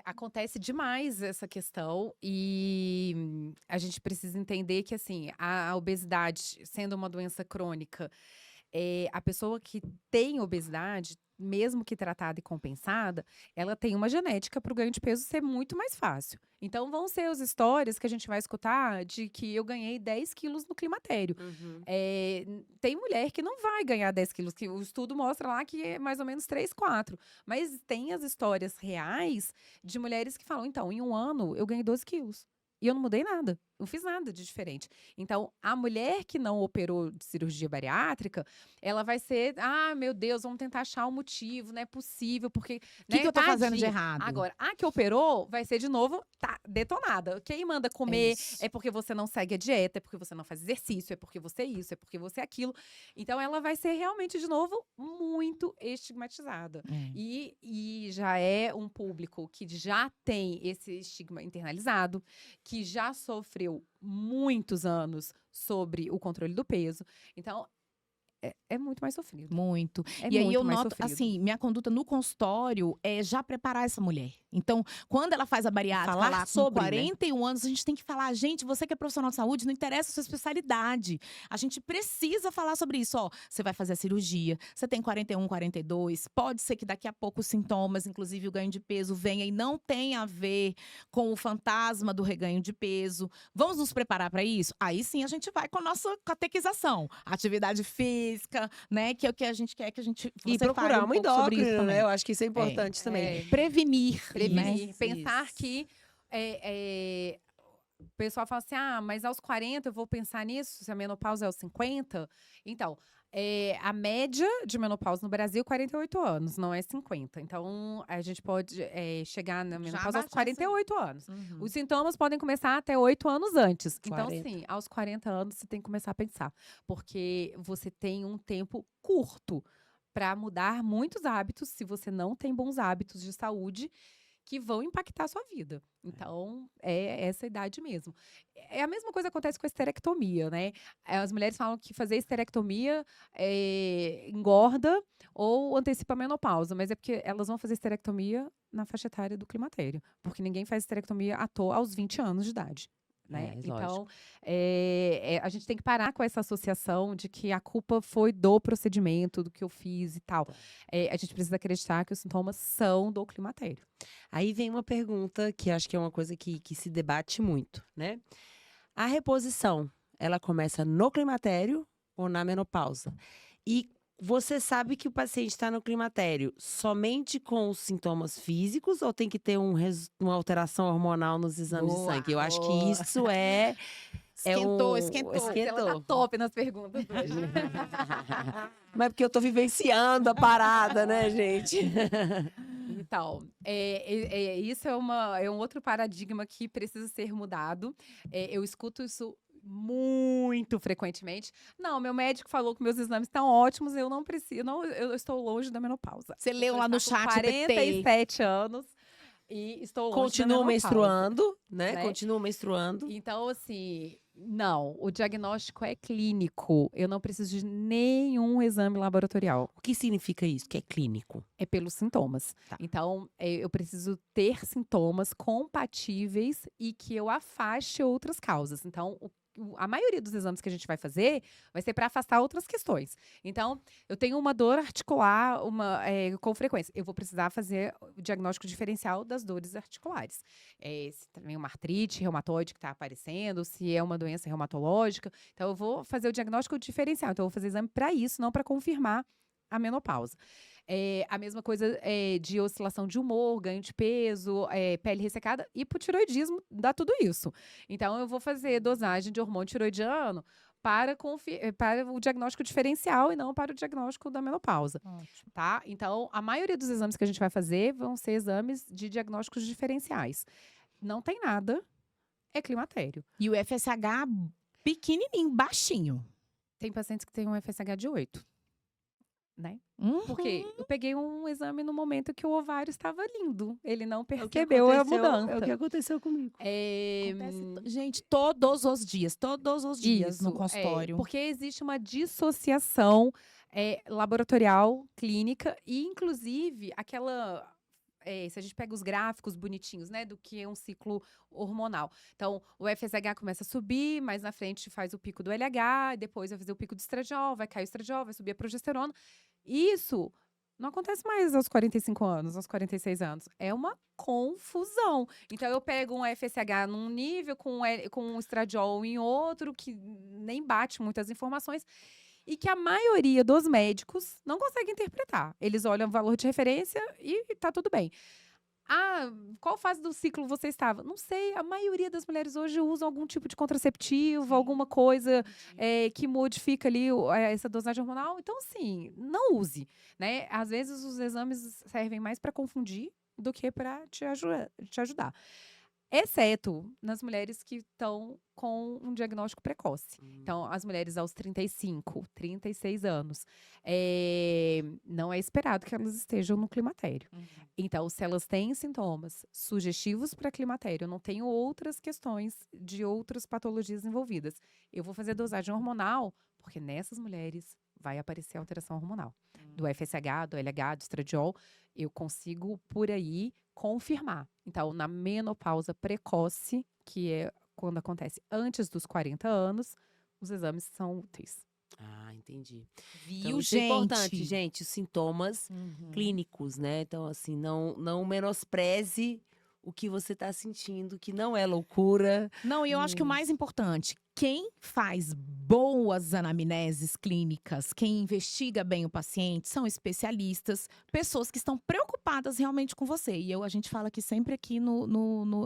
acontece demais essa questão e a gente precisa entender que, assim, a obesidade, sendo uma doença crônica, a pessoa que tem obesidade, mesmo que tratada e compensada, ela tem uma genética para o ganho de peso ser muito mais fácil. Então, vão ser as histórias que a gente vai escutar de que eu ganhei 10 quilos no climatério. Tem mulher que não vai ganhar 10 quilos, que o estudo mostra lá que é mais ou menos 3, 4. Mas tem as histórias reais de mulheres que falam, então, em um ano eu ganhei 12 quilos. E eu não mudei nada, não fiz nada de diferente. Então, a mulher que não operou de cirurgia bariátrica, ela vai ser, meu Deus, vamos tentar achar um motivo, não é possível, porque… O que eu tô fazendo de errado? Agora, a que operou vai ser, de novo, detonada. Quem manda comer é porque você não segue a dieta, é porque você não faz exercício, é porque você é isso, é porque você é aquilo. Então, ela vai ser realmente, de novo, muito estigmatizada. E já é um público que já tem esse estigma internalizado, que já sofreu muitos anos sobre o controle do peso. Então, é muito mais sofrido. Muito. É E aí muito eu mais noto, sofrido. assim, minha conduta no consultório é já preparar essa mulher. Então, quando ela faz a bariátrica Falar lá sobre, com 41 anos, a gente tem que falar, gente, você que é profissional de saúde, não interessa a sua especialidade. A gente precisa falar sobre isso. Ó, você vai fazer a cirurgia, você tem 41, 42, pode ser que daqui a pouco os sintomas, inclusive o ganho de peso, venha e não tenha a ver com o fantasma do reganho de peso. Vamos nos preparar para isso? Aí sim a gente vai com a nossa catequização. Atividade física, né? Que é o que a gente quer que a gente E você procurar fale um uma pouco sobre isso endócrina, também. né? Eu acho que isso é importante também. Prevenir. Prevenir. Né? Pensar Isso. que o pessoal fala assim, mas aos 40 eu vou pensar nisso, se a menopausa é aos 50. Então, A média de menopausa no Brasil é 48 anos, não é 50. Então, a gente pode chegar na menopausa aos abaixar 48 anos. Uhum. Os sintomas podem começar até 8 anos antes. Então, 40. sim, aos 40 anos você tem que começar a pensar. Porque você tem um tempo curto para mudar muitos hábitos, se você não tem bons hábitos de saúde, que vão impactar a sua vida. Então, é essa idade mesmo. É a mesma coisa que acontece com a esterectomia, né? As mulheres falam que fazer esterectomia engorda ou antecipa a menopausa, mas é porque elas vão fazer esterectomia na faixa etária do climatério. Porque ninguém faz esterectomia à toa aos 20 anos de idade. Né? Lógico. Então, a gente tem que parar com essa associação de que a culpa foi do procedimento, do que eu fiz e tal. A gente precisa acreditar que os sintomas são do climatério. Aí vem uma pergunta que acho que é uma coisa que se debate muito, né? A reposição, ela começa no climatério ou na menopausa? E você sabe que o paciente está no climatério somente com os sintomas físicos ou tem que ter uma alteração hormonal nos exames de Boa, sangue? Eu acho que boa. isso é Esquentou. Ela tá top nas perguntas hoje. Mas é porque eu tô vivenciando a parada, né, gente? Então, isso é um outro paradigma que precisa ser mudado. Eu escuto isso muito frequentemente. Não, meu médico falou que meus exames estão ótimos, eu não preciso, eu estou longe da menopausa. Você leu lá no Eu estou com chat GPT. 47 anos e estou longe da Continuo menopausa. menstruando, né? Né? Continuo menstruando. Então, assim, não, o diagnóstico é clínico. Eu não preciso de nenhum exame laboratorial. O que significa isso? Que é clínico. É pelos sintomas. Tá. Então, eu preciso ter sintomas compatíveis e que eu afaste outras causas. Então, a maioria dos exames que a gente vai fazer vai ser para afastar outras questões. Então, eu tenho uma dor articular com frequência. Eu vou precisar fazer o diagnóstico diferencial das dores articulares. Se também uma artrite reumatoide que está aparecendo, se é uma doença reumatológica. Então, eu vou fazer o diagnóstico diferencial. Então, eu vou fazer exame para isso, não para confirmar a menopausa. A mesma coisa de oscilação de humor, ganho de peso, pele ressecada, hipotiroidismo, dá tudo isso. Então, eu vou fazer dosagem de hormônio tiroidiano para o diagnóstico diferencial e não para o diagnóstico da menopausa. Ótimo. Tá? Então, a maioria dos exames que a gente vai fazer vão ser exames de diagnósticos diferenciais. Não tem nada, é climatério. E o FSH pequenininho, baixinho. Tem pacientes que têm um FSH de 8. Né? Uhum. Porque eu peguei um exame no momento que o ovário estava lindo. Ele não É o que percebeu a aconteceu- mudança. É o que aconteceu comigo. Gente, todos os dias no Isso, consultório. porque existe uma dissociação laboratorial, clínica, e inclusive aquela. Se a gente pega os gráficos bonitinhos, né, do que é um ciclo hormonal. Então, o FSH começa a subir, mais na frente faz o pico do LH, depois vai fazer o pico do estradiol, vai cair o estradiol, vai subir a progesterona. Isso não acontece mais aos 45 anos, aos 46 anos. É uma confusão. Então, eu pego um FSH num nível, com um estradiol em outro, que nem bate muitas informações. E que a maioria dos médicos não consegue interpretar. Eles olham o valor de referência e tá tudo bem. Qual fase do ciclo você estava? Não sei, a maioria das mulheres hoje usam algum tipo de contraceptivo, alguma coisa que modifica ali essa dosagem hormonal. Então, assim, não use, né? Às vezes os exames servem mais para confundir do que para te ajudar. Exceto nas mulheres que estão com um diagnóstico precoce. Então, as mulheres aos 35, 36 anos, não é esperado que elas estejam no climatério. Então, se elas têm sintomas sugestivos para climatério, eu não tenho outras questões de outras patologias envolvidas, eu vou fazer dosagem hormonal, porque nessas mulheres vai aparecer alteração hormonal. Do FSH, do LH, do estradiol, eu consigo, por aí, confirmar. Então, na menopausa precoce, que é quando acontece antes dos 40 anos, os exames são úteis. Entendi. Viu, Então, isso é importante, gente, os sintomas clínicos, né? Então, assim, não menospreze o que você está sentindo, que não é loucura. Não, e eu acho que o mais importante, quem faz boas anamneses clínicas, quem investiga bem o paciente, são especialistas, pessoas que estão preocupadas realmente com você. E a gente fala aqui sempre aqui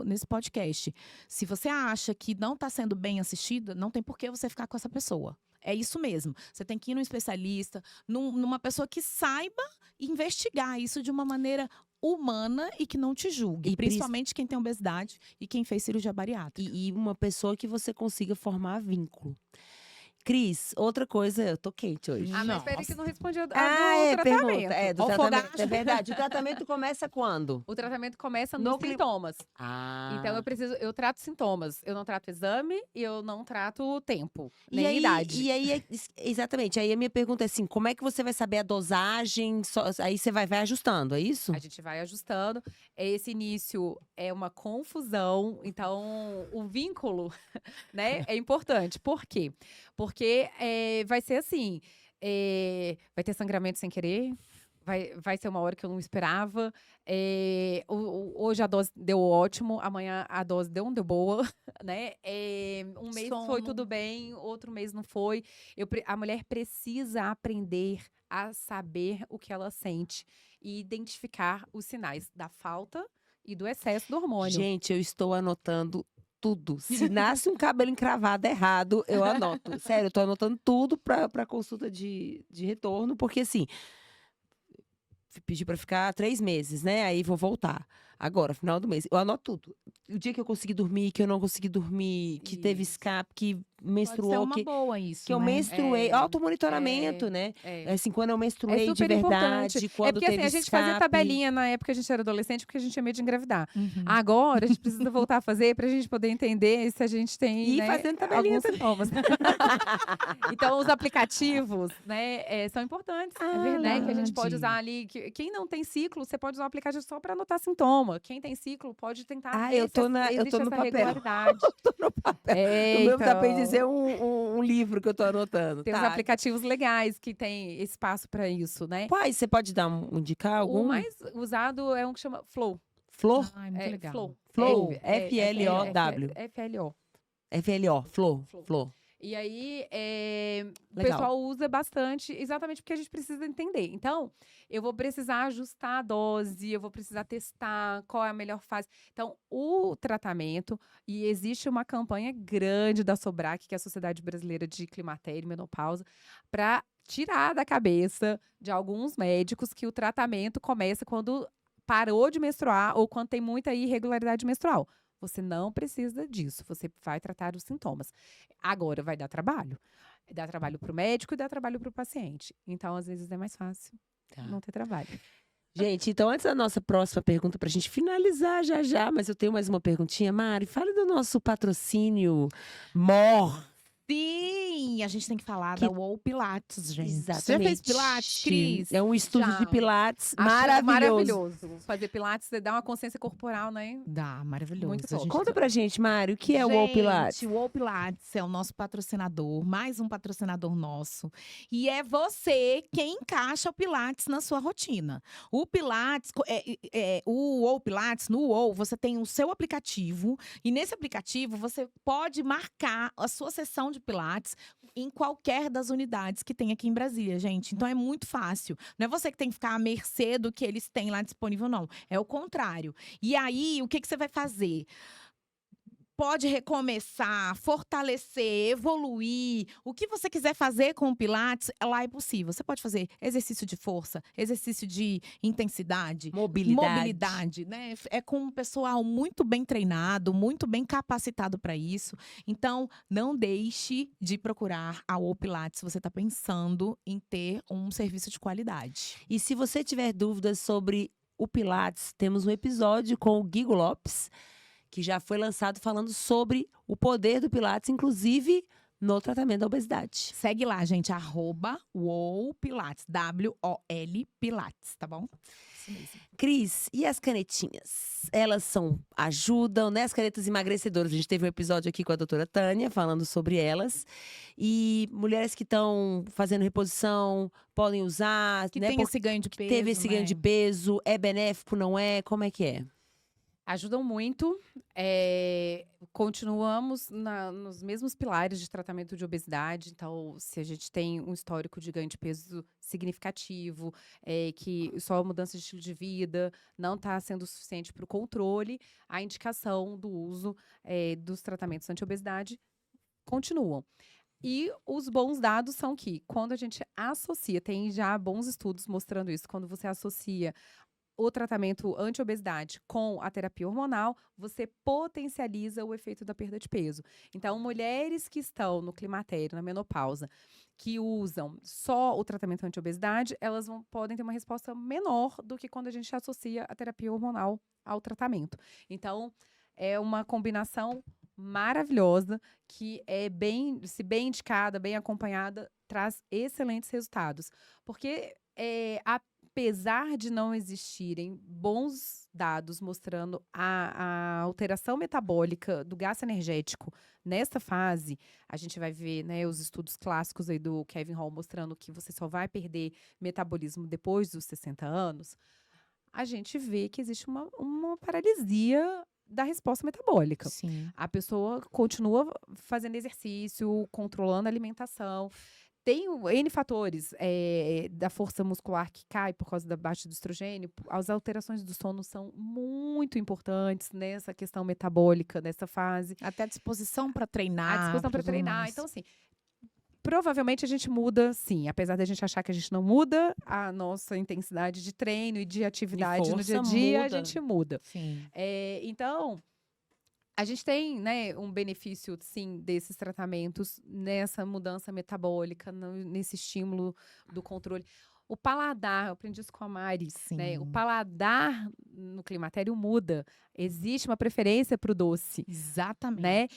nesse podcast. Se você acha que não está sendo bem assistida, não tem por que você ficar com essa pessoa. é isso mesmo. Você tem que ir num especialista, numa pessoa que saiba investigar isso de uma maneira humana e que não te julgue. E Principalmente quem tem obesidade e quem fez cirurgia bariátrica. E uma pessoa que você consiga formar vínculo. Cris, outra coisa, eu tô quente hoje. Ah, mas Nossa. espera que não respondi a do pergunta. tratamento. Do Ó o tratamento. fogacho. É verdade. O tratamento começa quando? O tratamento começa No nos cli- sintomas. Ah. Então eu trato sintomas. Eu não trato exame e eu não trato tempo, E nem aí, idade. E aí, exatamente. Aí a minha pergunta é assim: como é que você vai saber a dosagem? Aí você vai ajustando, é isso? A gente vai ajustando. Esse início é uma confusão, então o vínculo, né, é importante. Por quê? Porque vai ser assim, vai ter sangramento sem querer, vai ser uma hora que eu não esperava. Hoje a dose deu ótimo, amanhã a dose não deu boa, né? Um mês foi Sono. tudo bem, outro mês não foi. A mulher precisa aprender a saber o que ela sente e identificar os sinais da falta e do excesso do hormônio. Gente, eu estou anotando tudo. Se nasce um cabelo encravado errado, eu anoto. Sério, eu tô anotando tudo pra consulta de retorno, porque assim. Pedi pra ficar 3 meses, né? Aí vou voltar. Agora, final do mês. Eu anoto tudo. O dia que eu consegui dormir, que eu não consegui dormir, que teve Isso. escape, que Pode ser menstruou, uma boa isso, que eu né? menstruei. É, Automonitoramento, né? É. Assim, quando eu É menstruei de super importante. verdade, quando Porque assim, teve a gente fazia escape. tabelinha na época que a gente era adolescente, porque a gente tinha medo de engravidar. Uhum. Agora, a gente precisa voltar a fazer pra gente poder entender se a gente tem, E né, fazendo tabelinha alguns sintomas. Então, os aplicativos, né, são importantes. Ah, Né, que a gente pode verdade. usar ali. Quem não tem ciclo, você pode usar o aplicativo só pra anotar sintoma. Quem tem ciclo, pode tentar Ah, ver eu tô no existe essa papel. regularidade. Tô no papel. É, O meu dá pra dizer então, um livro que eu tô anotando. tem uns Tá. aplicativos legais que tem espaço pra isso, né? Quais? Você pode indicar algum? O mais usado é um que chama Flow. Flor? Ai, muito legal. Flow. Flow, F-L-O-W. FLO. F-L-O. Flor. Flor. Flor. E aí, o Legal. pessoal usa bastante, exatamente porque a gente precisa entender. Então, eu vou precisar ajustar a dose, eu vou precisar testar qual é a melhor fase. Então, o tratamento, e existe uma campanha grande da SOBRAC, que é a Sociedade Brasileira de Climatério e Menopausa, para tirar da cabeça de alguns médicos que o tratamento começa quando parou de menstruar ou quando tem muita irregularidade menstrual. Você não precisa disso, você vai tratar os sintomas. Agora, vai dar trabalho. Dá trabalho para o médico e dá trabalho para o paciente. Então, às vezes, é mais fácil Tá. não ter trabalho. Gente, então antes da nossa próxima pergunta, pra gente finalizar já, mas eu tenho mais uma perguntinha. Mari, fale do nosso patrocínio MOR. Sim, a gente tem que falar Que- da WOW Pilates, gente. Você já Exatamente. fez Pilates, Cris? É um estúdio Já. de Pilates Acho maravilhoso. Fazer pilates, você dá uma consciência corporal, né? Dá, maravilhoso. Muito A top. gente Conta pra gente, Mari, o que é o WOW Pilates? Gente, o WOW Pilates é o nosso patrocinador, mais um patrocinador nosso. E é você quem encaixa o Pilates na sua rotina. O Pilates, o WOW Pilates, no WOW, você tem o seu aplicativo. E nesse aplicativo, você pode marcar a sua sessão de Pilates em qualquer das unidades que tem aqui em Brasília, gente. Então é muito fácil. Não é você que tem que ficar à mercê do que eles têm lá disponível, não. É o contrário. E aí, o que você vai fazer? Pode recomeçar, fortalecer, evoluir. O que você quiser fazer com o Pilates, lá é possível. Você pode fazer exercício de força, exercício de intensidade, mobilidade, né? É com um pessoal muito bem treinado, muito bem capacitado para isso. Então, não deixe de procurar a WOW Pilates se você está pensando em ter um serviço de qualidade. E se você tiver dúvidas sobre o Pilates, temos um episódio com o Guigo Lopes, que já foi lançado falando sobre o poder do Pilates, inclusive no tratamento da obesidade. Segue lá, gente, @WOW Pilates, WOL Pilates, tá bom? Isso mesmo. Cris, e as canetinhas? Elas ajudam, né? As canetas emagrecedoras. A gente teve um episódio aqui com a doutora Tânia falando sobre elas. E mulheres que estão fazendo reposição podem usar, Que né? tem esse ganho de Que peso, teve esse ganho né? de peso, é benéfico, não é? Como é que é? Ajudam muito. Continuamos nos mesmos pilares de tratamento de obesidade. Então, se a gente tem um histórico de ganho de peso significativo, que só a mudança de estilo de vida não está sendo suficiente para o controle, a indicação do uso dos tratamentos anti-obesidade continuam. E os bons dados são que, quando a gente associa, tem já bons estudos mostrando isso, quando você associa o tratamento anti-obesidade com a terapia hormonal, você potencializa o efeito da perda de peso. Então, mulheres que estão no climatério, na menopausa, que usam só o tratamento anti-obesidade, elas podem ter uma resposta menor do que quando a gente associa a terapia hormonal ao tratamento. Então, é uma combinação maravilhosa que se bem indicada, bem acompanhada, traz excelentes resultados. Porque apesar de não existirem bons dados mostrando a alteração metabólica do gasto energético nesta fase, a gente vai ver, né, os estudos clássicos aí do Kevin Hall mostrando que você só vai perder metabolismo depois dos 60 anos, a gente vê que existe uma paralisia da resposta metabólica. Sim. A pessoa continua fazendo exercício, controlando a alimentação. Tem N fatores da força muscular que cai por causa da baixa do estrogênio. As alterações do sono são muito importantes nessa questão metabólica, nessa fase. Até a disposição para treinar. A disposição para tudo treinar. mais. Então, assim, provavelmente a gente muda, sim. Apesar da gente achar que a gente não muda, a nossa intensidade de treino e de atividade no dia a força dia, a muda. gente muda. Sim. Então, a gente tem, né, um benefício, sim, desses tratamentos nessa mudança metabólica, nesse estímulo do controle. O paladar, eu aprendi isso com a Mari, né? O Sim. paladar no climatério muda. Existe uma preferência para o doce, Exatamente. né?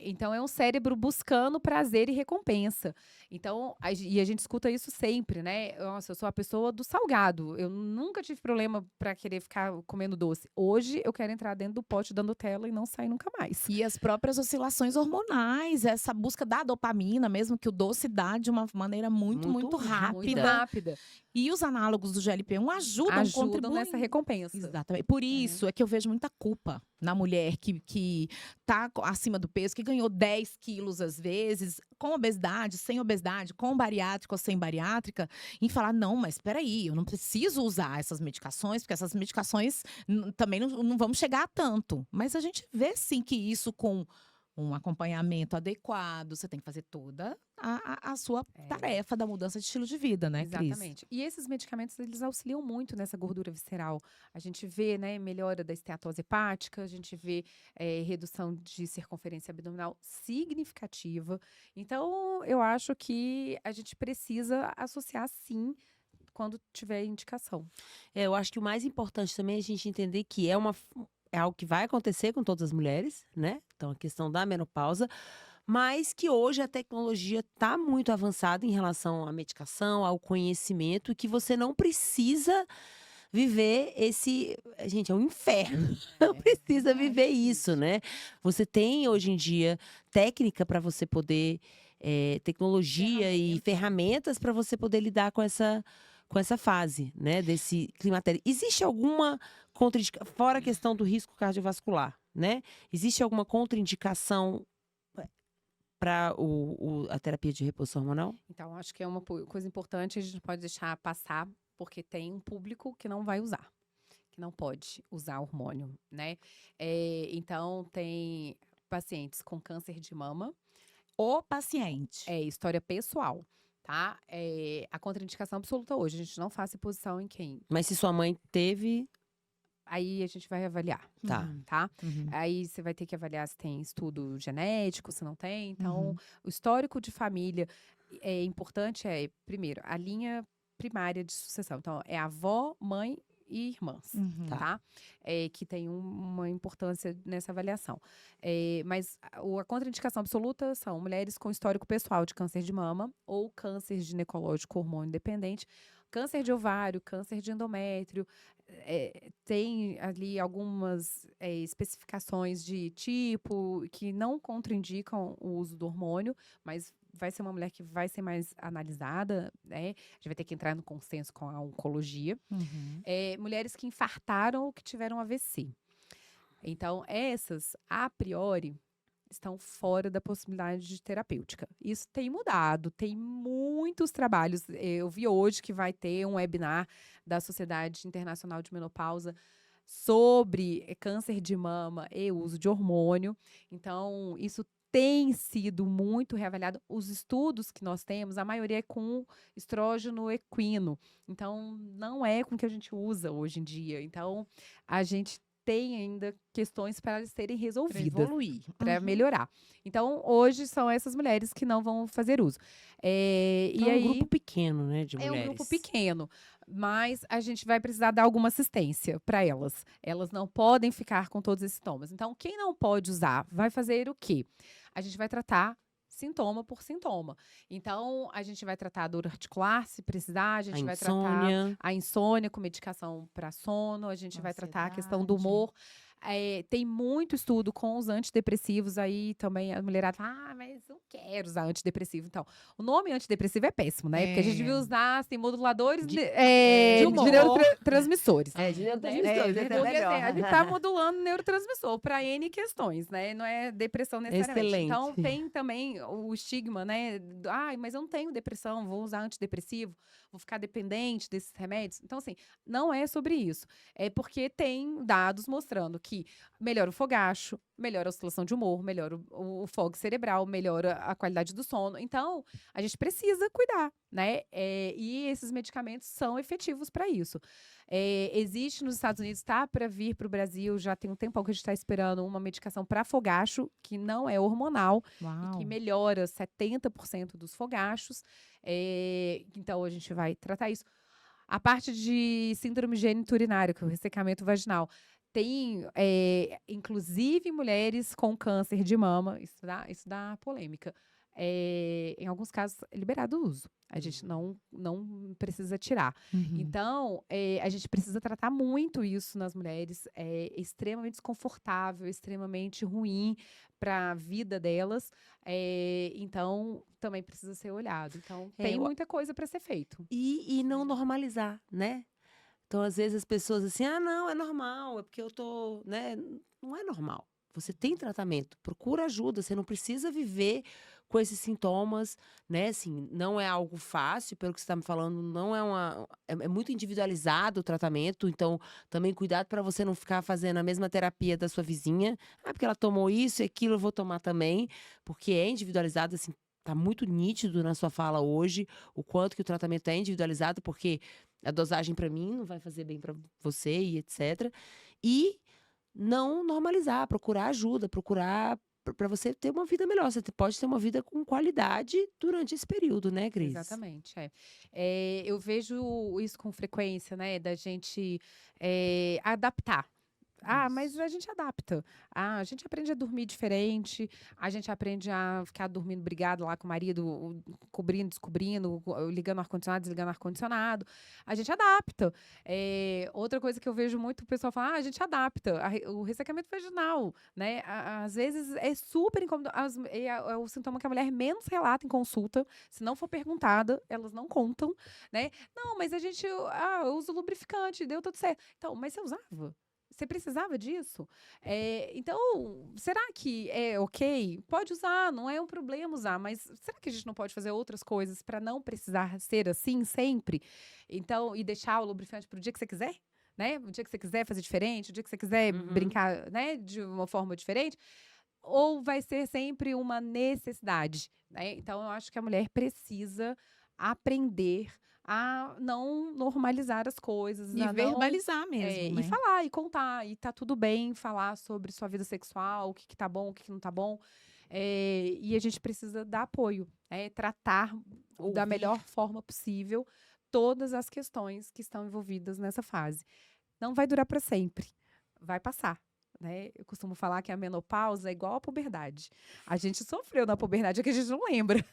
Então, é um cérebro buscando prazer e recompensa. Então, e a gente escuta isso sempre, né? Nossa, eu sou a pessoa do salgado. Eu nunca tive problema para querer ficar comendo doce. Hoje, eu quero entrar dentro do pote da Nutella e não sair nunca mais. E as próprias oscilações hormonais, essa busca da dopamina, mesmo que o doce dá de uma maneira muito Muito rápida. Muito rápida. E os análogos do GLP-1 ajudam, Ajudam contribuem. nessa recompensa. Exatamente. Por isso é que eu vejo muita culpa na mulher que tá acima do peso, que ganhou 10 quilos às vezes, com obesidade, sem obesidade, com bariátrica ou sem bariátrica, em falar, não, mas espera aí, eu não preciso usar essas medicações, porque essas medicações também não vamos chegar a tanto. Mas a gente vê sim que isso com um acompanhamento adequado, você tem que fazer toda a sua tarefa da mudança de estilo de vida, né, Cris? Exatamente. E esses medicamentos, eles auxiliam muito nessa gordura visceral. A gente vê, né, melhora da esteatose hepática, a gente vê redução de circunferência abdominal significativa. Então, eu acho que a gente precisa associar, sim, quando tiver indicação. Eu acho que o mais importante também é a gente entender que é algo que vai acontecer com todas as mulheres, né? Então, a questão da menopausa, mas que hoje a tecnologia está muito avançada em relação à medicação, ao conhecimento, que você não precisa viver gente, é um inferno. Não precisa viver isso, né? Você tem hoje em dia técnica para você poder, tecnologia e ferramentas para você poder lidar com essa fase, né, desse climatério. Existe alguma contraindicação, fora a questão do risco cardiovascular, né? Existe alguma contraindicação para a terapia de reposição hormonal? Então, acho que é uma coisa importante, a gente não pode deixar passar, porque tem um público que não vai usar, que não pode usar hormônio, né? Então, tem pacientes com câncer de mama. O paciente. História pessoal, tá? A contraindicação absoluta hoje, a gente não faz reposição em quem? Mas se sua mãe teve, Aí a gente vai avaliar, tá. tá? Uhum. Aí você vai ter que avaliar se tem estudo genético, se não tem. Então, Uhum. o histórico de família é importante, primeiro, a linha primária de sucessão. Então, é avó, mãe e irmãs, Uhum. tá? Que tem uma importância nessa avaliação. Mas a contraindicação absoluta são mulheres com histórico pessoal de câncer de mama ou câncer ginecológico hormônio dependente, câncer de ovário, câncer de endométrio. Tem ali algumas especificações de tipo que não contraindicam o uso do hormônio, mas vai ser uma mulher que vai ser mais analisada, né? A gente vai ter que entrar no consenso com a oncologia. Uhum. Mulheres que infartaram ou que tiveram AVC. Então, essas, a priori, estão fora da possibilidade de terapêutica. Isso tem mudado, tem muitos trabalhos. Eu vi hoje que vai ter um webinar da Sociedade Internacional de Menopausa sobre câncer de mama e uso de hormônio. Então, isso tem sido muito reavaliado. Os estudos que nós temos, a maioria é com estrógeno equino. Então, não é com o que a gente usa hoje em dia. Então, a gente tem ainda questões para elas serem Pra resolvidas, evoluir. para Uhum. melhorar. Então, hoje são essas mulheres que não vão fazer uso. E Então, é um aí, grupo pequeno, né, de é mulheres. um grupo pequeno, mas a gente vai precisar dar alguma assistência para elas. Elas não podem ficar com todos esses sintomas. Então, quem não pode usar vai fazer o quê? A gente vai tratar sintoma por sintoma. Então, a gente vai tratar a dor articular, se precisar, a A gente vai tratar insônia. a insônia com medicação para sono, a gente vai tratar a questão do Ansiedade. humor. Tem muito estudo com os antidepressivos, aí também a mulherada fala, mas eu quero usar antidepressivo. Então, o nome antidepressivo é péssimo, né? Porque a gente devia usar assim, moduladores De- de humor. neurotransmissores. É, de É, neurotransmissores, até porque melhor. assim, a gente tá modulando neurotransmissor para N questões, né? Não é depressão necessariamente. Excelente. Então, tem também o estigma, né? Mas eu não tenho depressão, vou usar antidepressivo, vou ficar dependente desses remédios. Então, assim, não é sobre isso. É porque tem dados mostrando que melhora o fogacho, melhora a oscilação de humor, melhora o fogo cerebral, melhora a qualidade do sono. Então, a gente precisa cuidar, né? E esses medicamentos são efetivos para isso. Existe nos Estados Unidos, está para vir para o Brasil, já tem um tempão que a gente está esperando uma medicação para fogacho, que não é hormonal, e Uau. que melhora 70% dos fogachos. Então, a gente vai tratar isso. A parte de síndrome geniturinária, que é o ressecamento vaginal, tem, inclusive, mulheres com câncer de mama, isso dá polêmica. Em alguns casos, é liberado o uso. A gente não precisa tirar. Uhum. Então, a gente precisa tratar muito isso nas mulheres. É extremamente desconfortável, extremamente ruim para a vida delas. Então, também precisa ser olhado. Então, tem muita coisa para ser feito. E não normalizar, né? Então, às vezes, as pessoas assim, não, é normal, é porque eu tô, né? Não é normal. Você tem tratamento, procura ajuda, você não precisa viver com esses sintomas, né? Assim, não é algo fácil, pelo que você está me falando, não é é muito individualizado o tratamento, então também cuidado para você não ficar fazendo a mesma terapia da sua vizinha. Porque ela tomou isso e aquilo, eu vou tomar também, porque é individualizado, assim, tá muito nítido na sua fala hoje o quanto que o tratamento é individualizado, porque a dosagem para mim não vai fazer bem para você e etc. E não normalizar, procurar ajuda, procurar para você ter uma vida melhor. Você pode ter uma vida com qualidade durante esse período, né, Cris? Exatamente, eu vejo isso com frequência, né, da gente adaptar. Mas a gente adapta. A gente aprende a dormir diferente, a gente aprende a ficar dormindo brigado lá com o marido, cobrindo, descobrindo, ligando o ar-condicionado, desligando o ar-condicionado. A gente adapta. Outra coisa que eu vejo muito o pessoal falar, a gente adapta. O ressecamento vaginal, né? Às vezes é super incômodo. É o sintoma que a mulher menos relata em consulta. Se não for perguntada, elas não contam, né? Não, mas eu uso lubrificante, deu tudo certo. Então, mas você usava? Você precisava disso? Então, será que é ok? Pode usar, não é um problema usar, mas será que a gente não pode fazer outras coisas para não precisar ser assim sempre? Então, e deixar o lubrificante para o dia que você quiser? Né? O dia que você quiser fazer diferente, o dia que você quiser brincar, né, de uma forma diferente? Ou vai ser sempre uma necessidade? Né? Então, eu acho que a mulher precisa aprender a não normalizar as coisas, E a não verbalizar mesmo, e né? falar, e contar, e tá tudo bem falar sobre sua vida sexual, o que que tá bom, o que que não tá bom. E a gente precisa dar apoio, tratar da Ouvir. melhor forma possível todas as questões que estão envolvidas nessa fase. Não vai durar para sempre, vai passar. Né? Eu costumo falar que a menopausa é igual à puberdade. A gente sofreu na puberdade, é que a gente não lembra.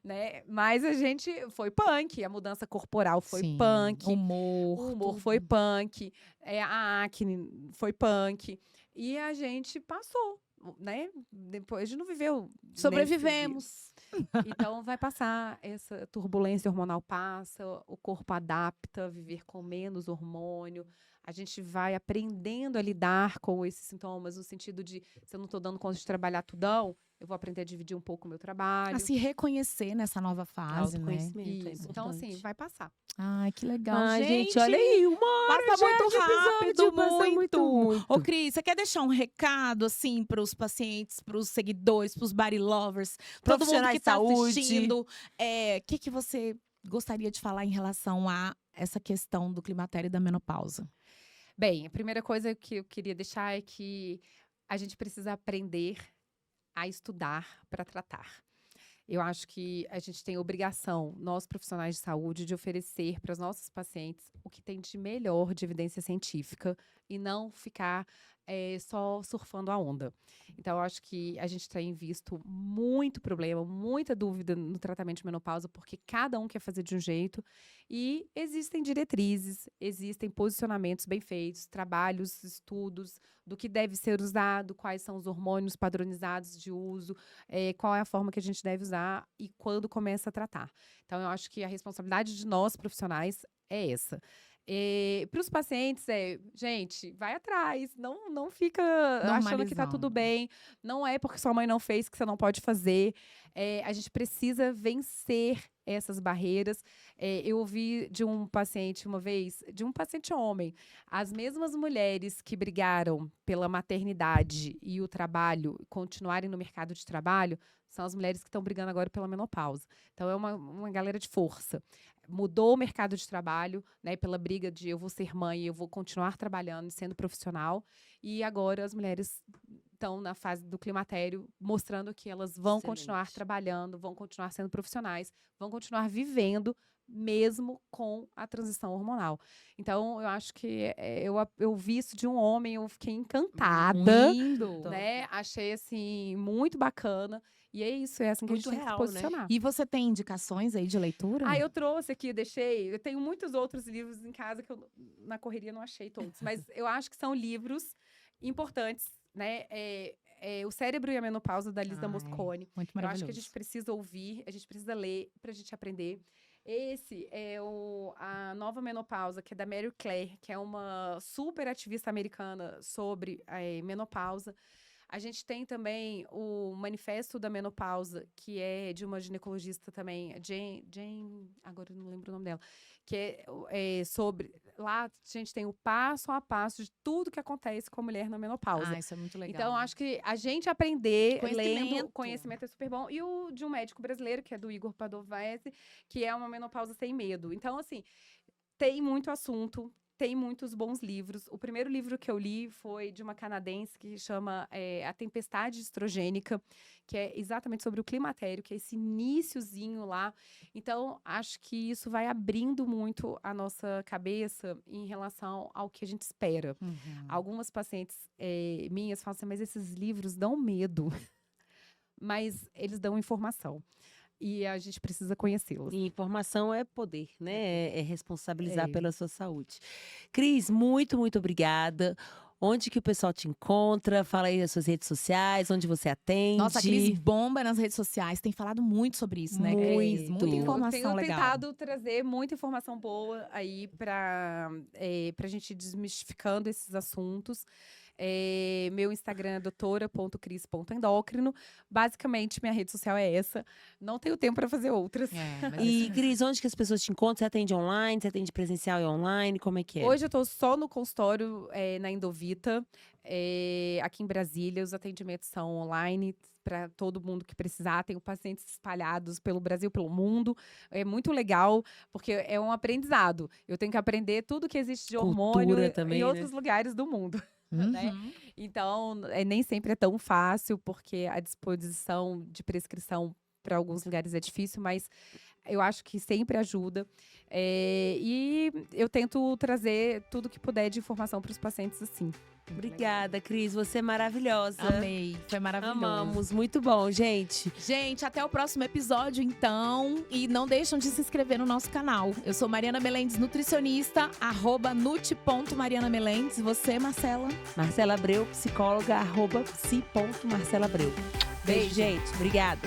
Né? Mas a gente foi punk, a mudança corporal foi Sim, punk. humor, O humor tudo. foi punk, a acne foi punk. E a gente passou, né? Depois a gente não viveu. nesse Sobrevivemos. Então vai passar, essa turbulência hormonal passa, o corpo adapta, viver com menos hormônio. A gente vai aprendendo a lidar com esses sintomas, no sentido de, se eu não estou dando conta de trabalhar tudão, eu vou aprender a dividir um pouco o meu trabalho. A se reconhecer nessa nova fase, né? Autoconhecimento é Isso. Então, assim, importante. vai passar. Ai, que legal. Ai, gente, olha aí, uma hora Passa já muito de episódio, rápido, passa muito. Ô, Cris, você quer deixar um recado, assim, pros pacientes, pros seguidores, pros body lovers, todo mundo Profissionais que de tá saúde. assistindo? O que você gostaria de falar em relação a essa questão do climatério e da menopausa? Bem, a primeira coisa que eu queria deixar é que a gente precisa aprender a estudar para tratar. Eu acho que a gente tem obrigação, nós profissionais de saúde, de oferecer para os nossos pacientes o que tem de melhor de evidência científica e não ficar só surfando a onda. Então, eu acho que a gente tem visto muito problema, muita dúvida no tratamento de menopausa, porque cada um quer fazer de um jeito e existem diretrizes, existem posicionamentos bem feitos, trabalhos, estudos do que deve ser usado, quais são os hormônios padronizados de uso, qual é a forma que a gente deve usar e quando começa a tratar. Então, eu acho que a responsabilidade de nós, profissionais, é essa. Para os pacientes, gente, vai atrás, não fica achando que tá tudo Normalizando. bem, não é porque sua mãe não fez que você não pode fazer. A gente precisa vencer essas barreiras. Eu ouvi de um paciente uma vez, de um paciente homem, as mesmas mulheres que brigaram pela maternidade e o trabalho, continuarem no mercado de trabalho, são as mulheres que estão brigando agora pela menopausa. Então, é uma galera de força. Mudou o mercado de trabalho, né, pela briga de eu vou ser mãe, eu vou continuar trabalhando e sendo profissional. E agora as mulheres estão na fase do climatério, mostrando que elas vão continuar Excelente. trabalhando, vão continuar sendo profissionais, vão continuar vivendo, mesmo com a transição hormonal. Então, eu acho que eu vi isso de um homem, eu fiquei encantada. Lindo. Né? Achei, assim, muito bacana. E é isso, é assim que a gente Muito tem que se real, né? posicionar. E você tem indicações aí de leitura? Eu trouxe aqui, deixei. Eu tenho muitos outros livros em casa que eu, na correria, não achei todos. Mas eu acho que são livros importantes, né? O Cérebro e a Menopausa, da Lisa Ai, Moscone. Muito Eu maravilhoso. acho que a gente precisa ouvir, a gente precisa ler pra gente aprender. Esse é a Nova Menopausa, que é da Mary Claire, que é uma super ativista americana sobre menopausa. A gente tem também o Manifesto da Menopausa, que é de uma ginecologista também, Jane, agora eu não lembro o nome dela, que é sobre... Lá a gente tem o passo a passo de tudo que acontece com a mulher na menopausa. Ah, isso é muito legal. Então, acho que a gente aprender Conhecimento. lendo, conhecimento é super bom. E o de um médico brasileiro, que é do Igor Padovese, que é uma menopausa sem medo. Então, assim, tem muito assunto, tem muitos bons livros. O primeiro livro que eu li foi de uma canadense que chama A Tempestade Estrogênica, que é exatamente sobre o climatério, que é esse iniciozinho lá. Então, acho que isso vai abrindo muito a nossa cabeça em relação ao que a gente espera. Uhum. Algumas pacientes minhas falam assim, mas esses livros dão medo. Mas eles dão informação. E a gente precisa conhecê-los. E informação é poder, né? É responsabilizar É. pela sua saúde. Cris, muito, muito obrigada. Onde que o pessoal te encontra? Fala aí as suas redes sociais, onde você atende. Nossa, a Cris bomba nas redes sociais, tem falado muito sobre isso, né, Cris? Muito. Muita informação Tenho legal. tentado trazer muita informação boa aí pra gente ir desmistificando esses assuntos. Meu Instagram é doutora.cris.endócrino. Basicamente, minha rede social é essa. Não tenho tempo para fazer outras. Mas E, Cris, onde que as pessoas te encontram? Você atende online? Você atende presencial e online? Como é que é? Hoje eu tô só no consultório na Endovita, aqui em Brasília. Os atendimentos são online para todo mundo que precisar. Tenho pacientes espalhados pelo Brasil, pelo mundo. É muito legal, porque é um aprendizado. Eu tenho que aprender tudo que existe de hormônio Cultura também, em né? outros lugares do mundo. né? Uhum. Então, nem sempre é tão fácil, porque a disposição de prescrição para alguns lugares é difícil, mas eu acho que sempre ajuda. E eu tento trazer tudo que puder de informação para os pacientes assim. Obrigada, Cris. Você é maravilhosa. Amei, foi maravilhoso. Amamos. Muito bom, gente. Gente, até o próximo episódio, então. E não deixam de se inscrever no nosso canal. Eu sou Mariana Melendes, nutricionista, @nut.marianamelendes. Você, Marcela? Marcela Abreu, psicóloga, @psi.marcelabreu. Beijo, gente. Obrigada.